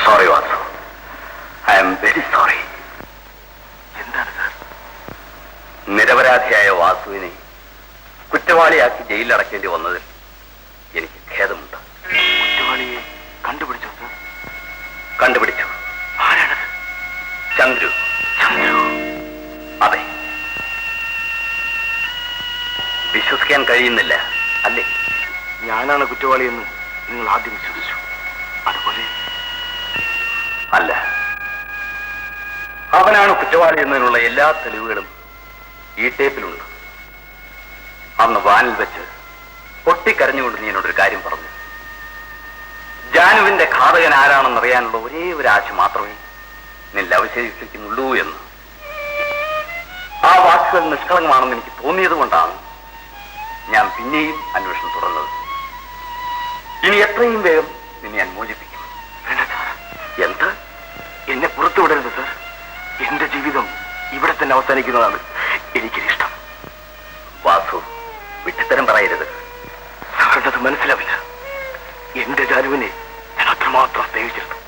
Sorry Vasu, I am very sorry. എന്താണ് സാർ? നിരപരാധിയായ വാസുവിനെ കുറ്റവാളിയാക്കി ജയിലിലടക്കേണ്ടി വന്നതിൽ എനിക്ക് ഖേദമുണ്ട്. കുറ്റവാളിയെ കണ്ടുപിടിച്ചോ സാർ? കണ്ടുപിടിച്ചു. ആരാണത്? ചന്ദ്രു. അതെ. വിശ്വസിക്കാൻ കഴിയുന്നില്ല അല്ലേ? ഞാനാണ് കുറ്റവാളിയെന്ന് നിങ്ങൾ ആദ്യം വിശ്വസിച്ചു. അതുപോലെ അല്ല, അവനാണ് കുറ്റവാളി എന്നതിനുള്ള എല്ലാ തെളിവുകളും ഈ ടേപ്പിലുണ്ട്. അന്ന് വാനിൽ വെച്ച് പൊട്ടിക്കരഞ്ഞുകൊണ്ട് നീ എന്നോടൊരു കാര്യം പറഞ്ഞു. ജാനുവിന്റെ ഘാതകൻ ആരാണെന്നറിയാനുള്ള ഒരേ ഒരു ആശ മാത്രമേ നിന്നിൽ അവശേഷിക്കുന്നുള്ളൂ എന്ന്. ആ വാക്കുകൾ നിഷ്കളങ്കമാണെന്ന് എനിക്ക് തോന്നിയത് കൊണ്ടാണ് ഞാൻ പിന്നെയും അന്വേഷണം തുടർന്നത്. ഇനി എത്രയും വേഗം നിന്നെ ഞാൻ മോചിപ്പിക്കും. എന്ത്? എന്നെ പുറത്തു വിടരുത് സാർ. എന്റെ ജീവിതം ഇവിടെ തന്നെ അവസാനിക്കുന്നതാണ് എനിക്കിഷ്ടം. വാസു, വിട്ടിത്തരം പറയരുത്. സാറിനത് മനസ്സിലാവില്ല. എന്റെ ജാനുവിനെ ഞാൻ അത്രമാത്രം സ്നേഹിച്ചിരുന്നു.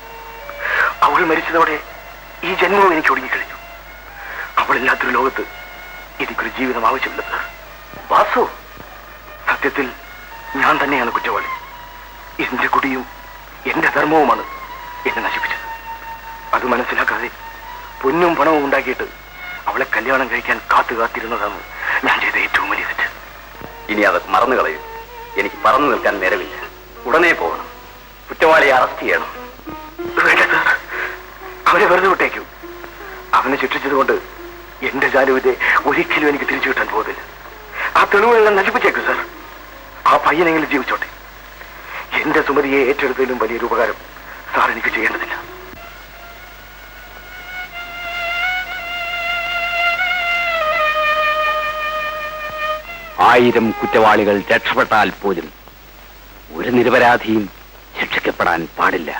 അവൾ മരിച്ചതോടെ ഈ ജന്മവും എനിക്ക് ഒടുങ്ങിക്കഴിഞ്ഞു. അവളില്ലാത്തൊരു ലോകത്ത് എനിക്കൊരു ജീവിതം ആവശ്യമില്ല സാർ. വാസു, സത്യത്തിൽ ഞാൻ തന്നെയാണ് കുറ്റവാളി. എന്റെ കുടിയും എന്റെ ധർമ്മവുമാണ് എന്നെ നശിപ്പിച്ചത്. അത് മനസ്സിലാക്കാതെ പൊന്നും പണവും ഉണ്ടാക്കിയിട്ട് അവളെ കല്യാണം കഴിക്കാൻ കാത്തിരുന്നതാണ് ഞാൻ ചെയ്ത ഏറ്റവും വലിയ തെറ്റ്. ഇനി അതൊക്കെ മറന്നു കളയും. എനിക്ക് പറന്നു നിൽക്കാൻ നേരമില്ല. ഉടനെ പോകണം. കുറ്റവാളിയെ അറസ്റ്റ് ചെയ്യണം. വേണ്ട സാർ, അവനെ വെറുതെ വിട്ടേക്കൂ. അവനെ ശിക്ഷിച്ചതുകൊണ്ട് എന്റെ ജാനുവിനെ ഒരിക്കലും എനിക്ക് തിരിച്ചു കിട്ടാൻ പോകുന്നില്ല. ആ തെളിവുകളെല്ലാം നശിപ്പിച്ചേക്കൂ സാർ. ആ പയ്യനെങ്കിലും ജീവിച്ചോട്ടെ. എന്റെ സുമതിയെ ഏറ്റെടുത്തതിലും വലിയൊരു ഉപകാരം സാർ എനിക്ക് ചെയ്യേണ്ടതില്ല. ആയിരം കുറ്റവാളികൾ രക്ഷപ്പെട്ടാൽ പോലും ഒരു നിരപരാധിയും ശിക്ഷിക്കപ്പെടാൻ പാടില്ല.